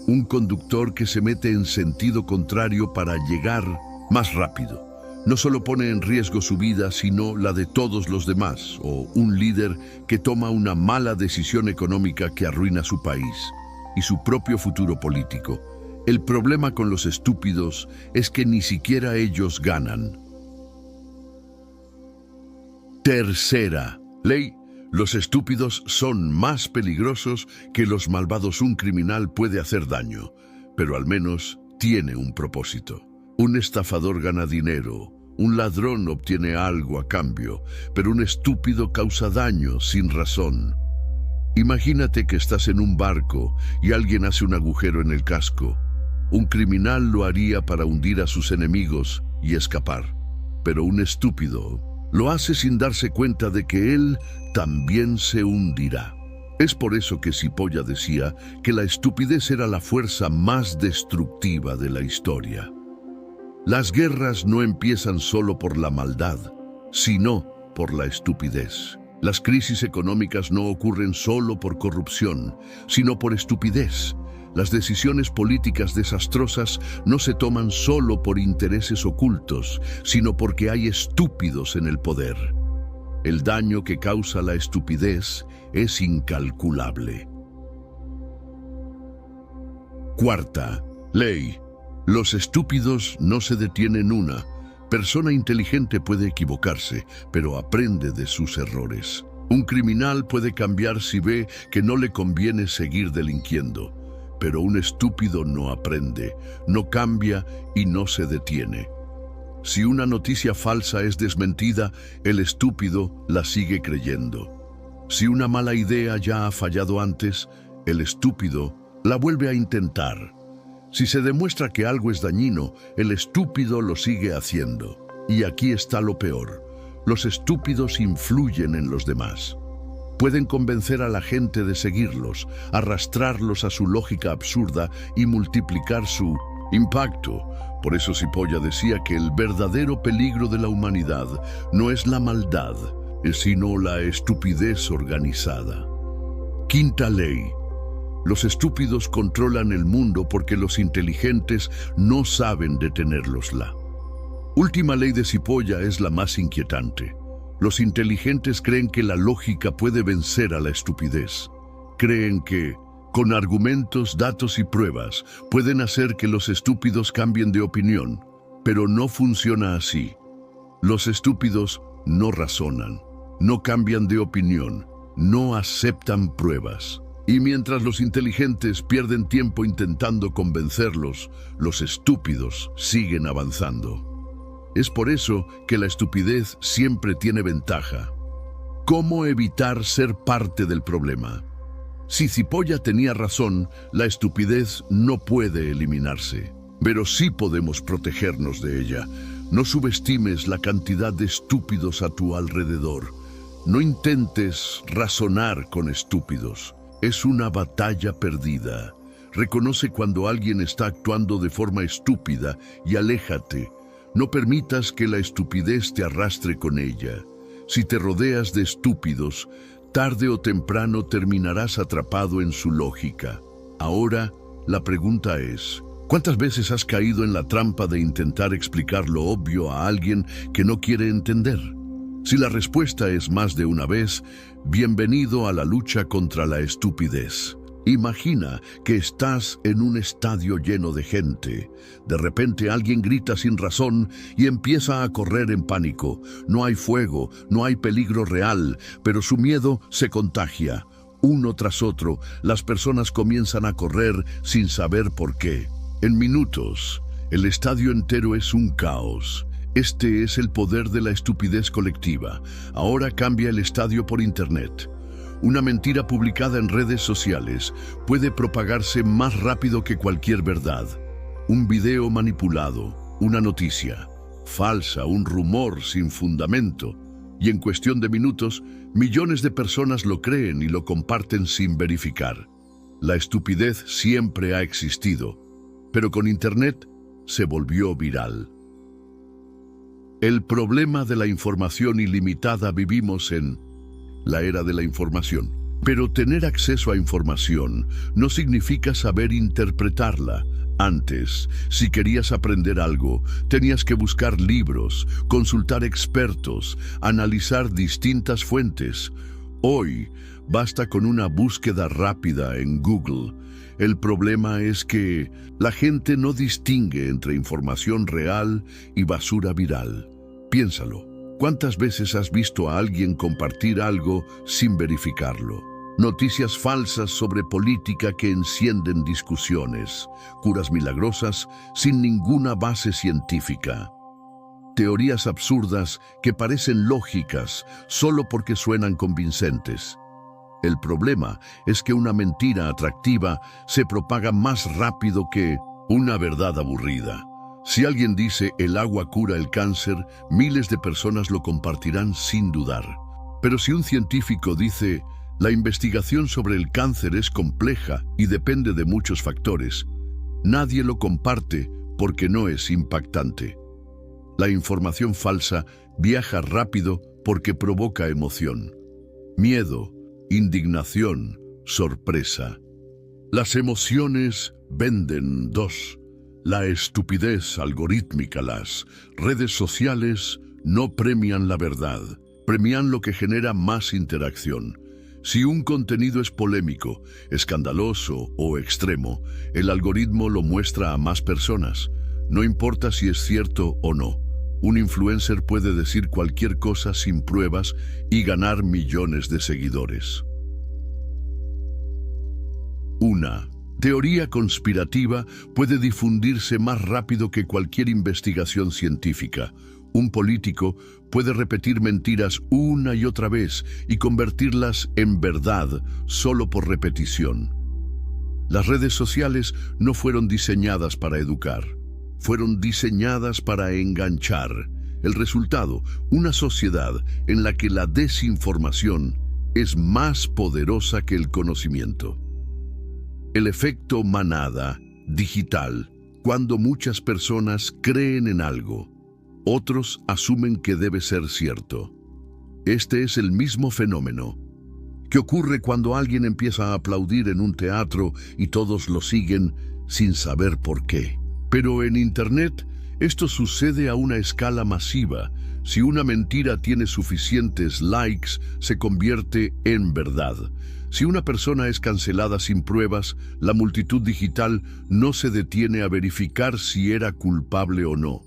Un conductor que se mete en sentido contrario para llegar más rápido. No solo pone en riesgo su vida, sino la de todos los demás. O un líder que toma una mala decisión económica que arruina su país y su propio futuro político. El problema con los estúpidos es que ni siquiera ellos ganan. Tercera ley. Los estúpidos son más peligrosos que los malvados. Un criminal puede hacer daño, pero al menos tiene un propósito. Un estafador gana dinero, un ladrón obtiene algo a cambio, pero un estúpido causa daño sin razón. Imagínate que estás en un barco y alguien hace un agujero en el casco. Un criminal lo haría para hundir a sus enemigos y escapar, pero un estúpido lo hace sin darse cuenta de que él también se hundirá. Es por eso que Cipolla decía que la estupidez era la fuerza más destructiva de la historia. Las guerras no empiezan solo por la maldad, sino por la estupidez. Las crisis económicas no ocurren solo por corrupción, sino por estupidez. Las decisiones políticas desastrosas no se toman solo por intereses ocultos, sino porque hay estúpidos en el poder. El daño que causa la estupidez es incalculable. Cuarta ley. Los estúpidos no se detienen una. Persona inteligente puede equivocarse, pero aprende de sus errores. Un criminal puede cambiar si ve que no le conviene seguir delinquiendo. Pero un estúpido no aprende, no cambia y no se detiene. Si una noticia falsa es desmentida, el estúpido la sigue creyendo. Si una mala idea ya ha fallado antes, el estúpido la vuelve a intentar. Si se demuestra que algo es dañino, el estúpido lo sigue haciendo. Y aquí está lo peor. Los estúpidos influyen en los demás. Pueden convencer a la gente de seguirlos, arrastrarlos a su lógica absurda y multiplicar su impacto. Por eso Cipolla decía que el verdadero peligro de la humanidad no es la maldad, sino la estupidez organizada. Quinta ley. Los estúpidos controlan el mundo porque los inteligentes no saben detenerlosla. Última ley de Cipolla es la más inquietante. Los inteligentes creen que la lógica puede vencer a la estupidez. Creen que, con argumentos, datos y pruebas, pueden hacer que los estúpidos cambien de opinión. Pero no funciona así. Los estúpidos no razonan, no cambian de opinión, no aceptan pruebas. Y mientras los inteligentes pierden tiempo intentando convencerlos, los estúpidos siguen avanzando. Es por eso que la estupidez siempre tiene ventaja. ¿Cómo evitar ser parte del problema? Si Cipolla tenía razón, la estupidez no puede eliminarse, pero sí podemos protegernos de ella. No subestimes la cantidad de estúpidos a tu alrededor. No intentes razonar con estúpidos. Es una batalla perdida. Reconoce cuando alguien está actuando de forma estúpida y aléjate. No permitas que la estupidez te arrastre con ella. Si te rodeas de estúpidos, tarde o temprano terminarás atrapado en su lógica. Ahora, la pregunta es, ¿cuántas veces has caído en la trampa de intentar explicar lo obvio a alguien que no quiere entender? Si la respuesta es más de una vez, bienvenido a la lucha contra la estupidez. Imagina que estás en un estadio lleno de gente. De repente alguien grita sin razón y empieza a correr en pánico. No hay fuego, no hay peligro real, pero su miedo se contagia. Uno tras otro, las personas comienzan a correr sin saber por qué. En minutos, el estadio entero es un caos. Este es el poder de la estupidez colectiva. Ahora cambia el estadio por Internet. Una mentira publicada en redes sociales puede propagarse más rápido que cualquier verdad. Un video manipulado, una noticia falsa, un rumor sin fundamento. Y en cuestión de minutos, millones de personas lo creen y lo comparten sin verificar. La estupidez siempre ha existido, pero con Internet se volvió viral. El problema de la información ilimitada. Vivimos en la era de la información. Pero tener acceso a información no significa saber interpretarla. Antes, si querías aprender algo, tenías que buscar libros, consultar expertos, analizar distintas fuentes. Hoy, basta con una búsqueda rápida en Google. El problema es que la gente no distingue entre información real y basura viral. Piénsalo. ¿Cuántas veces has visto a alguien compartir algo sin verificarlo? Noticias falsas sobre política que encienden discusiones, curas milagrosas sin ninguna base científica, teorías absurdas que parecen lógicas solo porque suenan convincentes. El problema es que una mentira atractiva se propaga más rápido que una verdad aburrida. Si alguien dice el agua cura el cáncer, miles de personas lo compartirán sin dudar. Pero si un científico dice la investigación sobre el cáncer es compleja y depende de muchos factores, nadie lo comparte porque no es impactante. La información falsa viaja rápido porque provoca emoción, miedo, indignación, sorpresa. Las emociones venden dos. La estupidez algorítmica. Las redes sociales no premian la verdad, premian lo que genera más interacción. Si un contenido es polémico, escandaloso o extremo, el algoritmo lo muestra a más personas. No importa si es cierto o no. Un influencer puede decir cualquier cosa sin pruebas y ganar millones de seguidores. Una teoría conspirativa puede difundirse más rápido que cualquier investigación científica. Un político puede repetir mentiras una y otra vez y convertirlas en verdad solo por repetición. Las redes sociales no fueron diseñadas para educar, fueron diseñadas para enganchar. El resultado, una sociedad en la que la desinformación es más poderosa que el conocimiento. El efecto manada digital, cuando muchas personas creen en algo, otros asumen que debe ser cierto. Este es el mismo fenómeno que ocurre cuando alguien empieza a aplaudir en un teatro y todos lo siguen sin saber por qué. Pero en Internet, esto sucede a una escala masiva. Si una mentira tiene suficientes likes, se convierte en verdad. Si una persona es cancelada sin pruebas, la multitud digital no se detiene a verificar si era culpable o no.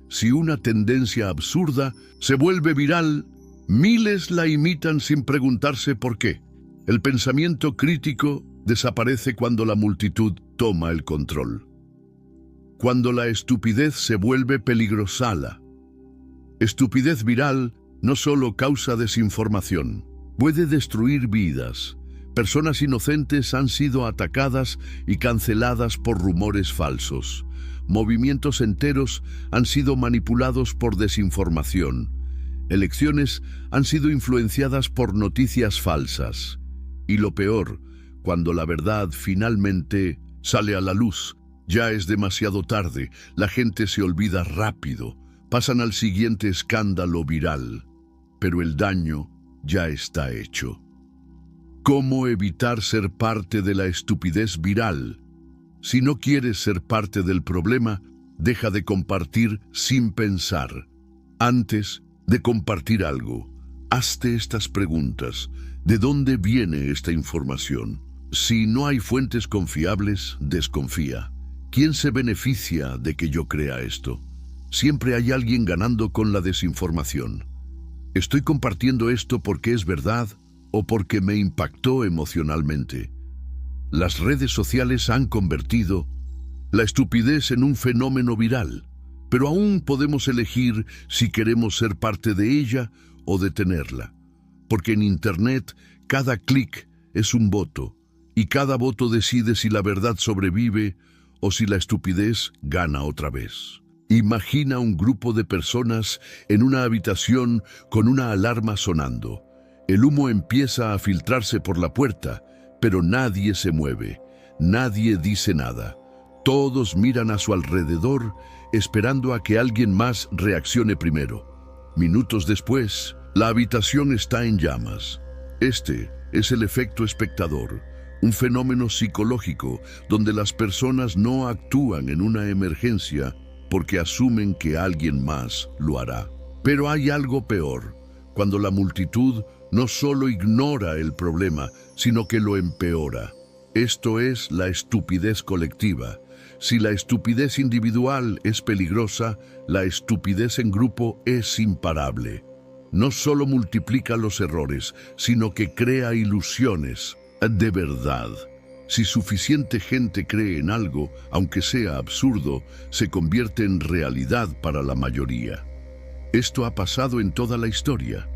Si una tendencia absurda se vuelve viral, Miles la imitan sin preguntarse por qué. El pensamiento crítico desaparece cuando la multitud toma el control. Cuando la estupidez se vuelve peligrosa. Estupidez viral no solo causa desinformación, puede destruir vidas. Personas inocentes han sido atacadas y canceladas por rumores falsos. Movimientos enteros han sido manipulados por desinformación. Elecciones han sido influenciadas por noticias falsas. Y lo peor, cuando la verdad finalmente sale a la luz, ya es demasiado tarde, la gente se olvida rápido, pasan al siguiente escándalo viral, pero el daño ya está hecho. ¿Cómo evitar ser parte de la estupidez viral? Si no quieres ser parte del problema, deja de compartir sin pensar. Antes de compartir algo, hazte estas preguntas. ¿De dónde viene esta información? Si no hay fuentes confiables, desconfía. ¿Quién se beneficia de que yo crea esto? Siempre hay alguien ganando con la desinformación. ¿Estoy compartiendo esto porque es verdad o porque me impactó emocionalmente? Las redes sociales han convertido la estupidez en un fenómeno viral, pero aún podemos elegir si queremos ser parte de ella o detenerla. Porque en Internet cada clic es un voto, y cada voto decide si la verdad sobrevive o si la estupidez gana otra vez. Imagina un grupo de personas en una habitación con una alarma sonando. El humo empieza a filtrarse por la puerta, pero nadie se mueve, nadie dice nada. Todos miran a su alrededor, esperando a que alguien más reaccione primero. Minutos después, la habitación está en llamas. Este es el efecto espectador, un fenómeno psicológico donde las personas no actúan en una emergencia porque asumen que alguien más lo hará. Pero hay algo peor, cuando la multitud no solo ignora el problema, sino que lo empeora. Esto es la estupidez colectiva. Si la estupidez individual es peligrosa, la estupidez en grupo es imparable. No solo multiplica los errores, sino que crea ilusiones de verdad. Si suficiente gente cree en algo, aunque sea absurdo, se convierte en realidad para la mayoría. Esto ha pasado en toda la historia.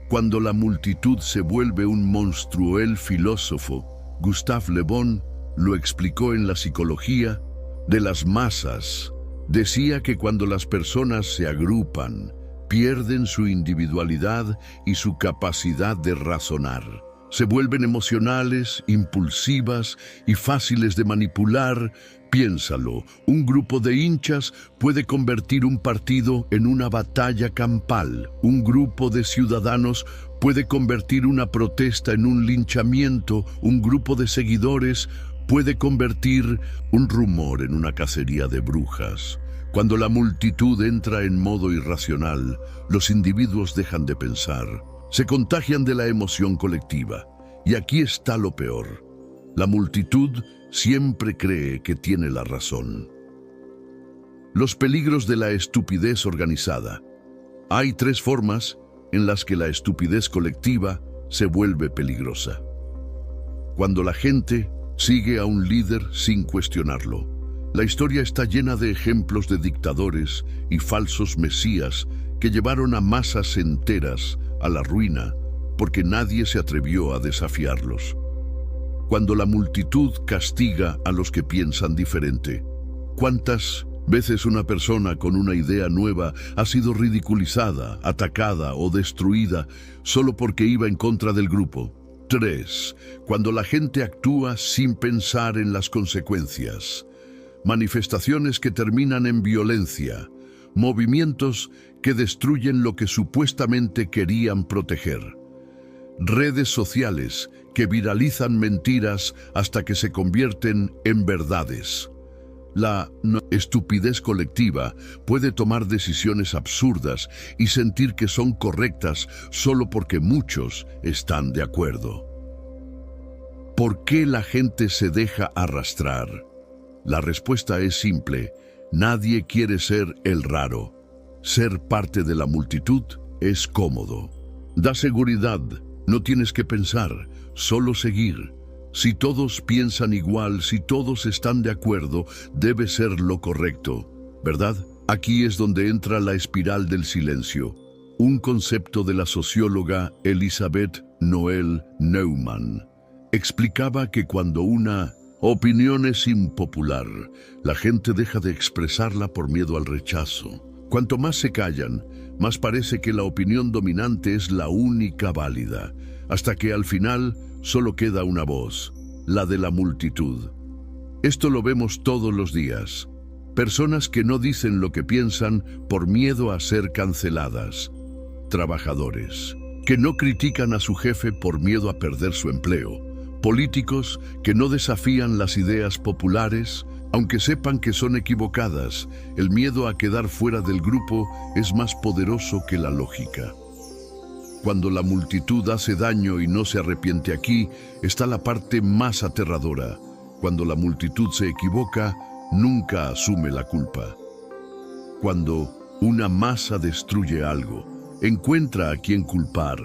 Cuando la multitud se vuelve un monstruo, el filósofo Gustave Le Bon lo explicó en La psicología de las masas. Decía que cuando las personas se agrupan, pierden su individualidad y su capacidad de razonar. Se vuelven emocionales, impulsivas y fáciles de manipular. Piénsalo, un grupo de hinchas puede convertir un partido en una batalla campal. Un grupo de ciudadanos puede convertir una protesta en un linchamiento. Un grupo de seguidores puede convertir un rumor en una cacería de brujas. Cuando la multitud entra en modo irracional, los individuos dejan de pensar. Se contagian de la emoción colectiva. Y aquí está lo peor. La multitud siempre cree que tiene la razón. Los peligros de la estupidez organizada. Hay 3 formas en las que la estupidez colectiva se vuelve peligrosa. Cuando la gente sigue a un líder sin cuestionarlo. La historia está llena de ejemplos de dictadores y falsos mesías que llevaron a masas enteras a la ruina porque nadie se atrevió a desafiarlos. Cuando la multitud castiga a los que piensan diferente. ¿Cuántas veces una persona con una idea nueva ha sido ridiculizada, atacada o destruida solo porque iba en contra del grupo? 3. Cuando la gente actúa sin pensar en las consecuencias. Manifestaciones que terminan en violencia. Movimientos que destruyen lo que supuestamente querían proteger. Redes sociales que viralizan mentiras hasta que se convierten en verdades. La estupidez colectiva puede tomar decisiones absurdas y sentir que son correctas solo porque muchos están de acuerdo. ¿Por qué la gente se deja arrastrar? La respuesta es simple. Nadie quiere ser el raro. Ser parte de la multitud es cómodo. Da seguridad, no tienes que pensar, solo seguir. Si todos piensan igual, si todos están de acuerdo, debe ser lo correcto, ¿verdad? Aquí es donde entra la espiral del silencio, un concepto de la socióloga Elizabeth Noel Neumann. Explicaba que cuando una opinión es impopular, la gente deja de expresarla por miedo al rechazo. Cuanto más se callan, más parece que la opinión dominante es la única válida, hasta que al final solo queda una voz, la de la multitud. Esto lo vemos todos los días. Personas que no dicen lo que piensan por miedo a ser canceladas. Trabajadores que no critican a su jefe por miedo a perder su empleo. Políticos que no desafían las ideas populares, aunque sepan que son equivocadas. El miedo a quedar fuera del grupo es más poderoso que la lógica. Cuando la multitud hace daño y no se arrepiente, aquí está la parte más aterradora. Cuando la multitud se equivoca, nunca asume la culpa. Cuando una masa destruye algo, encuentra a quien culpar.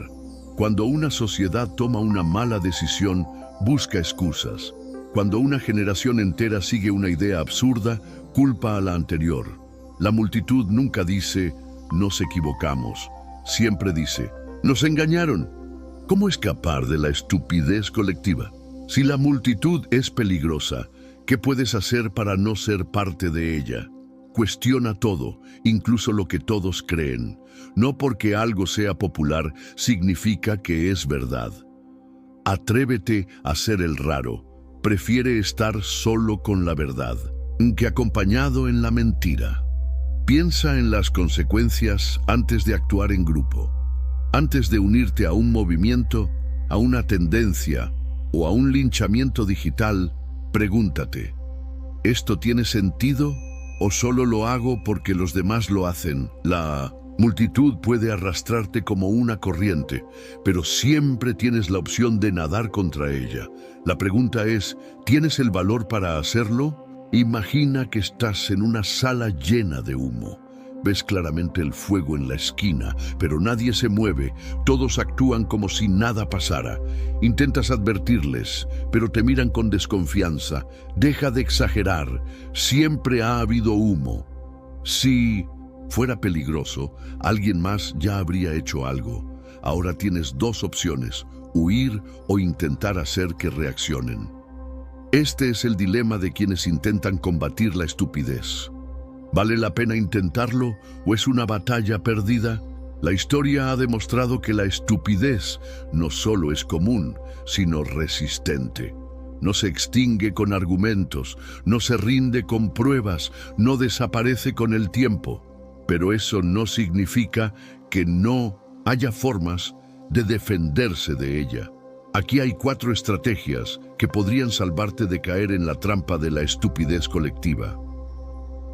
Cuando una sociedad toma una mala decisión, busca excusas. Cuando una generación entera sigue una idea absurda, culpa a la anterior. La multitud nunca dice, nos equivocamos. Siempre dice, nos engañaron. ¿Cómo escapar de la estupidez colectiva? Si la multitud es peligrosa, ¿qué puedes hacer para no ser parte de ella? Cuestiona todo, incluso lo que todos creen. No porque algo sea popular significa que es verdad. Atrévete a ser el raro. Prefiere estar solo con la verdad que acompañado en la mentira. Piensa en las consecuencias antes de actuar en grupo. Antes de unirte a un movimiento, a una tendencia o a un linchamiento digital, pregúntate, ¿esto tiene sentido o solo lo hago porque los demás lo hacen? La multitud puede arrastrarte como una corriente, pero siempre tienes la opción de nadar contra ella. La pregunta es, ¿tienes el valor para hacerlo? Imagina que estás en una sala llena de humo. Ves claramente el fuego en la esquina, pero nadie se mueve. Todos actúan como si nada pasara. Intentas advertirles, pero te miran con desconfianza. Deja de exagerar. Siempre ha habido humo. Si fuera peligroso, alguien más ya habría hecho algo. Ahora tienes dos opciones: huir o intentar hacer que reaccionen. Este es el dilema de quienes intentan combatir la estupidez. ¿Vale la pena intentarlo o es una batalla perdida? La historia ha demostrado que la estupidez no solo es común, sino resistente. No se extingue con argumentos, no se rinde con pruebas, no desaparece con el tiempo. Pero eso no significa que no haya formas de defenderse de ella. Aquí hay 4 estrategias que podrían salvarte de caer en la trampa de la estupidez colectiva.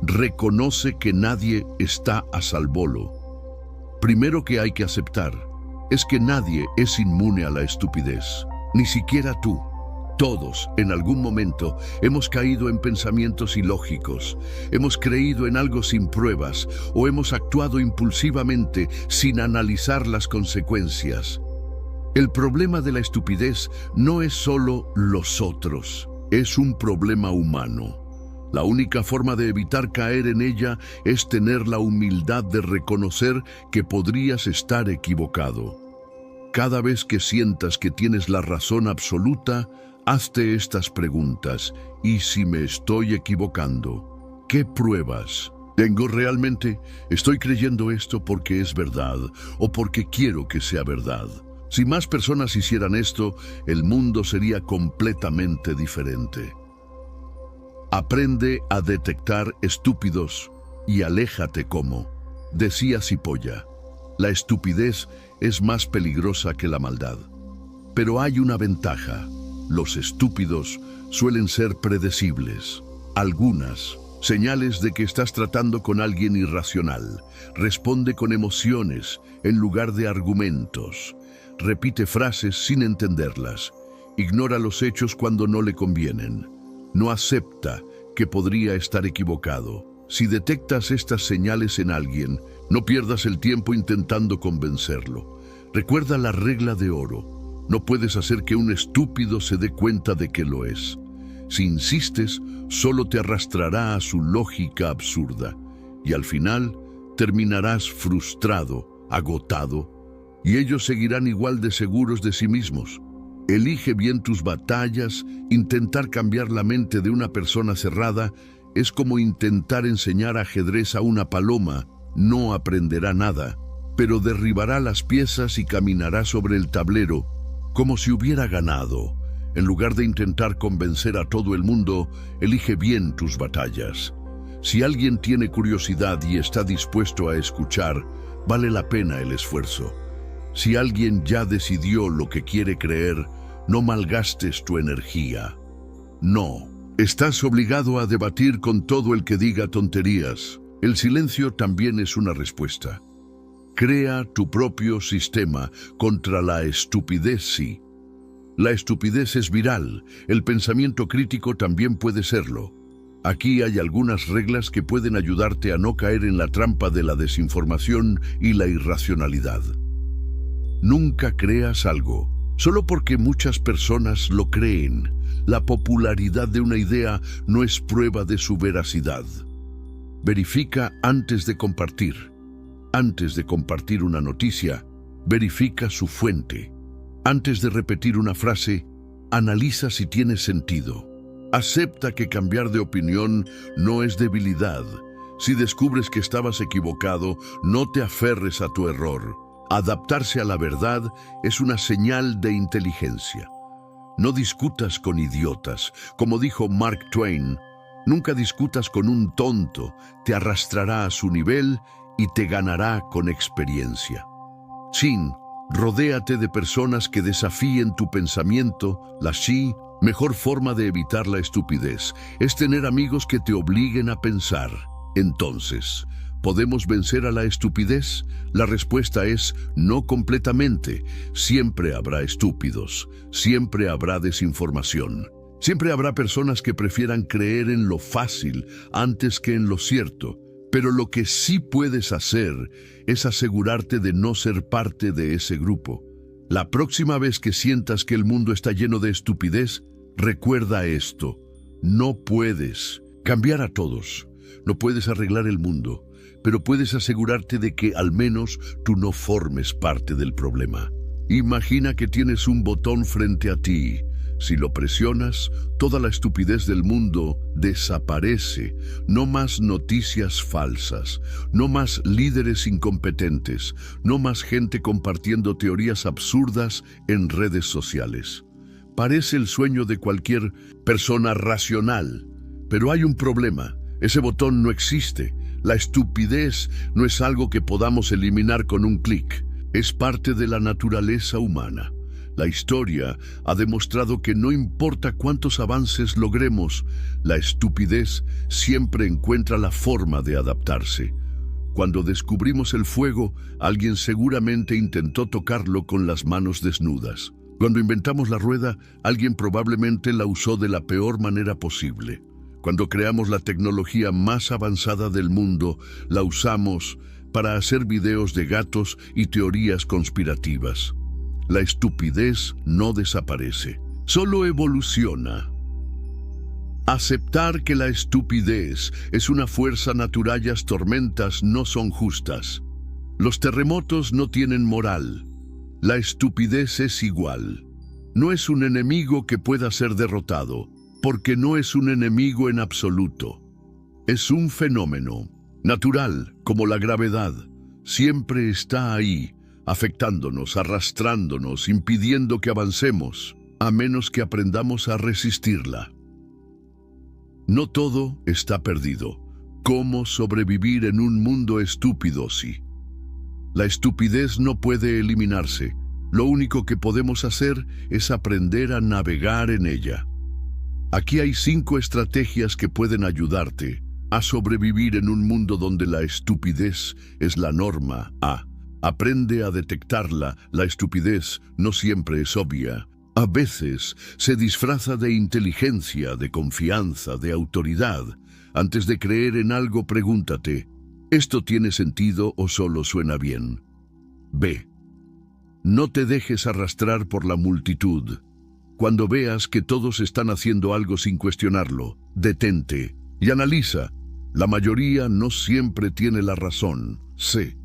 Reconoce que nadie está a salvo. Primero que hay que aceptar es que nadie es inmune a la estupidez, ni siquiera tú. Todos, en algún momento, hemos caído en pensamientos ilógicos, hemos creído en algo sin pruebas o hemos actuado impulsivamente sin analizar las consecuencias. El problema de la estupidez no es solo los otros, es un problema humano. La única forma de evitar caer en ella es tener la humildad de reconocer que podrías estar equivocado. Cada vez que sientas que tienes la razón absoluta, hazte estas preguntas. ¿Y si me estoy equivocando? ¿Qué pruebas tengo realmente? ¿Estoy creyendo esto porque es verdad o porque quiero que sea verdad? Si más personas hicieran esto, el mundo sería completamente diferente. Aprende a detectar estúpidos y aléjate como. Decía Cipolla, la estupidez es más peligrosa que la maldad. Pero hay una ventaja. Los estúpidos suelen ser predecibles. Algunas señales de que estás tratando con alguien irracional. Responde con emociones en lugar de argumentos. Repite frases sin entenderlas. Ignora los hechos cuando no le convienen. No acepta que podría estar equivocado. Si detectas estas señales en alguien, no pierdas el tiempo intentando convencerlo. Recuerda la regla de oro. No puedes hacer que un estúpido se dé cuenta de que lo es. Si insistes, solo te arrastrará a su lógica absurda. Y al final, terminarás frustrado, agotado, y ellos seguirán igual de seguros de sí mismos. Elige bien tus batallas. Intentar cambiar la mente de una persona cerrada es como intentar enseñar ajedrez a una paloma. No aprenderá nada, pero derribará las piezas y caminará sobre el tablero como si hubiera ganado. En lugar de intentar convencer a todo el mundo, elige bien tus batallas. Si alguien tiene curiosidad y está dispuesto a escuchar, vale la pena el esfuerzo. Si alguien ya decidió lo que quiere creer, no malgastes tu energía. No, estás obligado a debatir con todo el que diga tonterías. El silencio también es una respuesta. Crea tu propio sistema contra la estupidez, sí. La estupidez es viral, el pensamiento crítico también puede serlo. Aquí hay algunas reglas que pueden ayudarte a no caer en la trampa de la desinformación y la irracionalidad. Nunca creas algo solo porque muchas personas lo creen. La popularidad de una idea no es prueba de su veracidad. Verifica antes de compartir. Antes de compartir una noticia, verifica su fuente. Antes de repetir una frase, analiza si tiene sentido. Acepta que cambiar de opinión no es debilidad. Si descubres que estabas equivocado, no te aferres a tu error. Adaptarse a la verdad es una señal de inteligencia. No discutas con idiotas. Como dijo Mark Twain, nunca discutas con un tonto, te arrastrará a su nivel y te ganará con experiencia. Sin, rodéate de personas que desafíen tu pensamiento. La mejor forma de evitar la estupidez es tener amigos que te obliguen a pensar. Entonces, ¿podemos vencer a la estupidez? La respuesta es no completamente. Siempre habrá estúpidos, siempre habrá desinformación. Siempre habrá personas que prefieran creer en lo fácil antes que en lo cierto. Pero lo que sí puedes hacer es asegurarte de no ser parte de ese grupo. La próxima vez que sientas que el mundo está lleno de estupidez, recuerda esto: no puedes cambiar a todos, no puedes arreglar el mundo, pero puedes asegurarte de que al menos tú no formes parte del problema. Imagina que tienes un botón frente a ti. Si lo presionas, toda la estupidez del mundo desaparece. No más noticias falsas, no más líderes incompetentes, no más gente compartiendo teorías absurdas en redes sociales. Parece el sueño de cualquier persona racional, pero hay un problema. Ese botón no existe. La estupidez no es algo que podamos eliminar con un clic. Es parte de la naturaleza humana. La historia ha demostrado que no importa cuántos avances logremos, la estupidez siempre encuentra la forma de adaptarse. Cuando descubrimos el fuego, alguien seguramente intentó tocarlo con las manos desnudas. Cuando inventamos la rueda, alguien probablemente la usó de la peor manera posible. Cuando creamos la tecnología más avanzada del mundo, la usamos para hacer videos de gatos y teorías conspirativas. La estupidez no desaparece, solo evoluciona. Aceptar que la estupidez es una fuerza natural y las tormentas no son justas. Los terremotos no tienen moral. La estupidez es igual. No es un enemigo que pueda ser derrotado, porque no es un enemigo en absoluto. Es un fenómeno natural, como la gravedad. Siempre está ahí, afectándonos, arrastrándonos, impidiendo que avancemos, a menos que aprendamos a resistirla. No todo está perdido. ¿Cómo sobrevivir en un mundo estúpido? Sí. La estupidez no puede eliminarse. Lo único que podemos hacer es aprender a navegar en ella. Aquí hay 5 estrategias que pueden ayudarte a sobrevivir en un mundo donde la estupidez es la norma. Aprende a detectarla. La estupidez no siempre es obvia. A veces se disfraza de inteligencia, de confianza, de autoridad. Antes de creer en algo, pregúntate: ¿esto tiene sentido o solo suena bien? B. No te dejes arrastrar por la multitud. Cuando veas que todos están haciendo algo sin cuestionarlo, detente y analiza. La mayoría no siempre tiene la razón. Sé.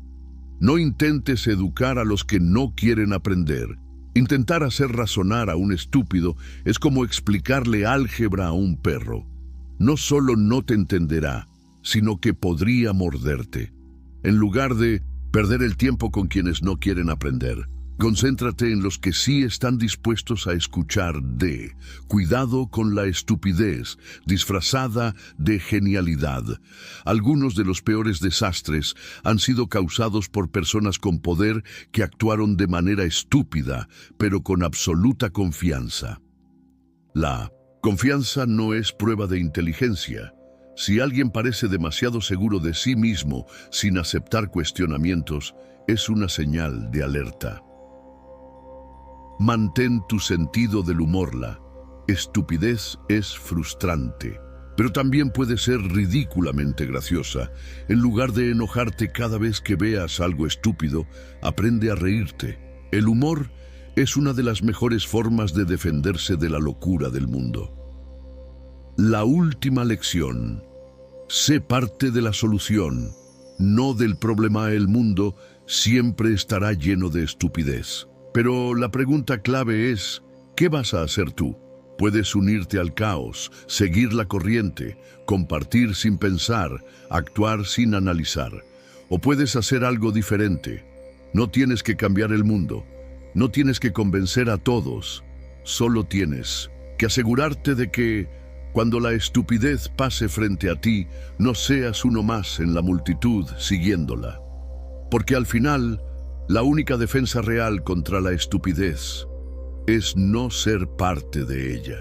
No intentes educar a los que no quieren aprender. Intentar hacer razonar a un estúpido es como explicarle álgebra a un perro. No solo no te entenderá, sino que podría morderte. En lugar de perder el tiempo con quienes no quieren aprender, concéntrate en los que sí están dispuestos a escuchar. Cuidado con la estupidez, disfrazada de genialidad. Algunos de los peores desastres han sido causados por personas con poder que actuaron de manera estúpida, pero con absoluta confianza. La confianza no es prueba de inteligencia. Si alguien parece demasiado seguro de sí mismo sin aceptar cuestionamientos, es una señal de alerta. Mantén tu sentido del humor. La estupidez es frustrante, pero también puede ser ridículamente graciosa. En lugar de enojarte cada vez que veas algo estúpido, aprende a reírte. El humor es una de las mejores formas de defenderse de la locura del mundo. La última lección. Sé parte de la solución, no del problema. El mundo siempre estará lleno de estupidez. Pero la pregunta clave es, ¿qué vas a hacer tú? Puedes unirte al caos, seguir la corriente, compartir sin pensar, actuar sin analizar. O puedes hacer algo diferente. No tienes que cambiar el mundo. No tienes que convencer a todos. Solo tienes que asegurarte de que, cuando la estupidez pase frente a ti, no seas uno más en la multitud siguiéndola. Porque al final, la única defensa real contra la estupidez es no ser parte de ella.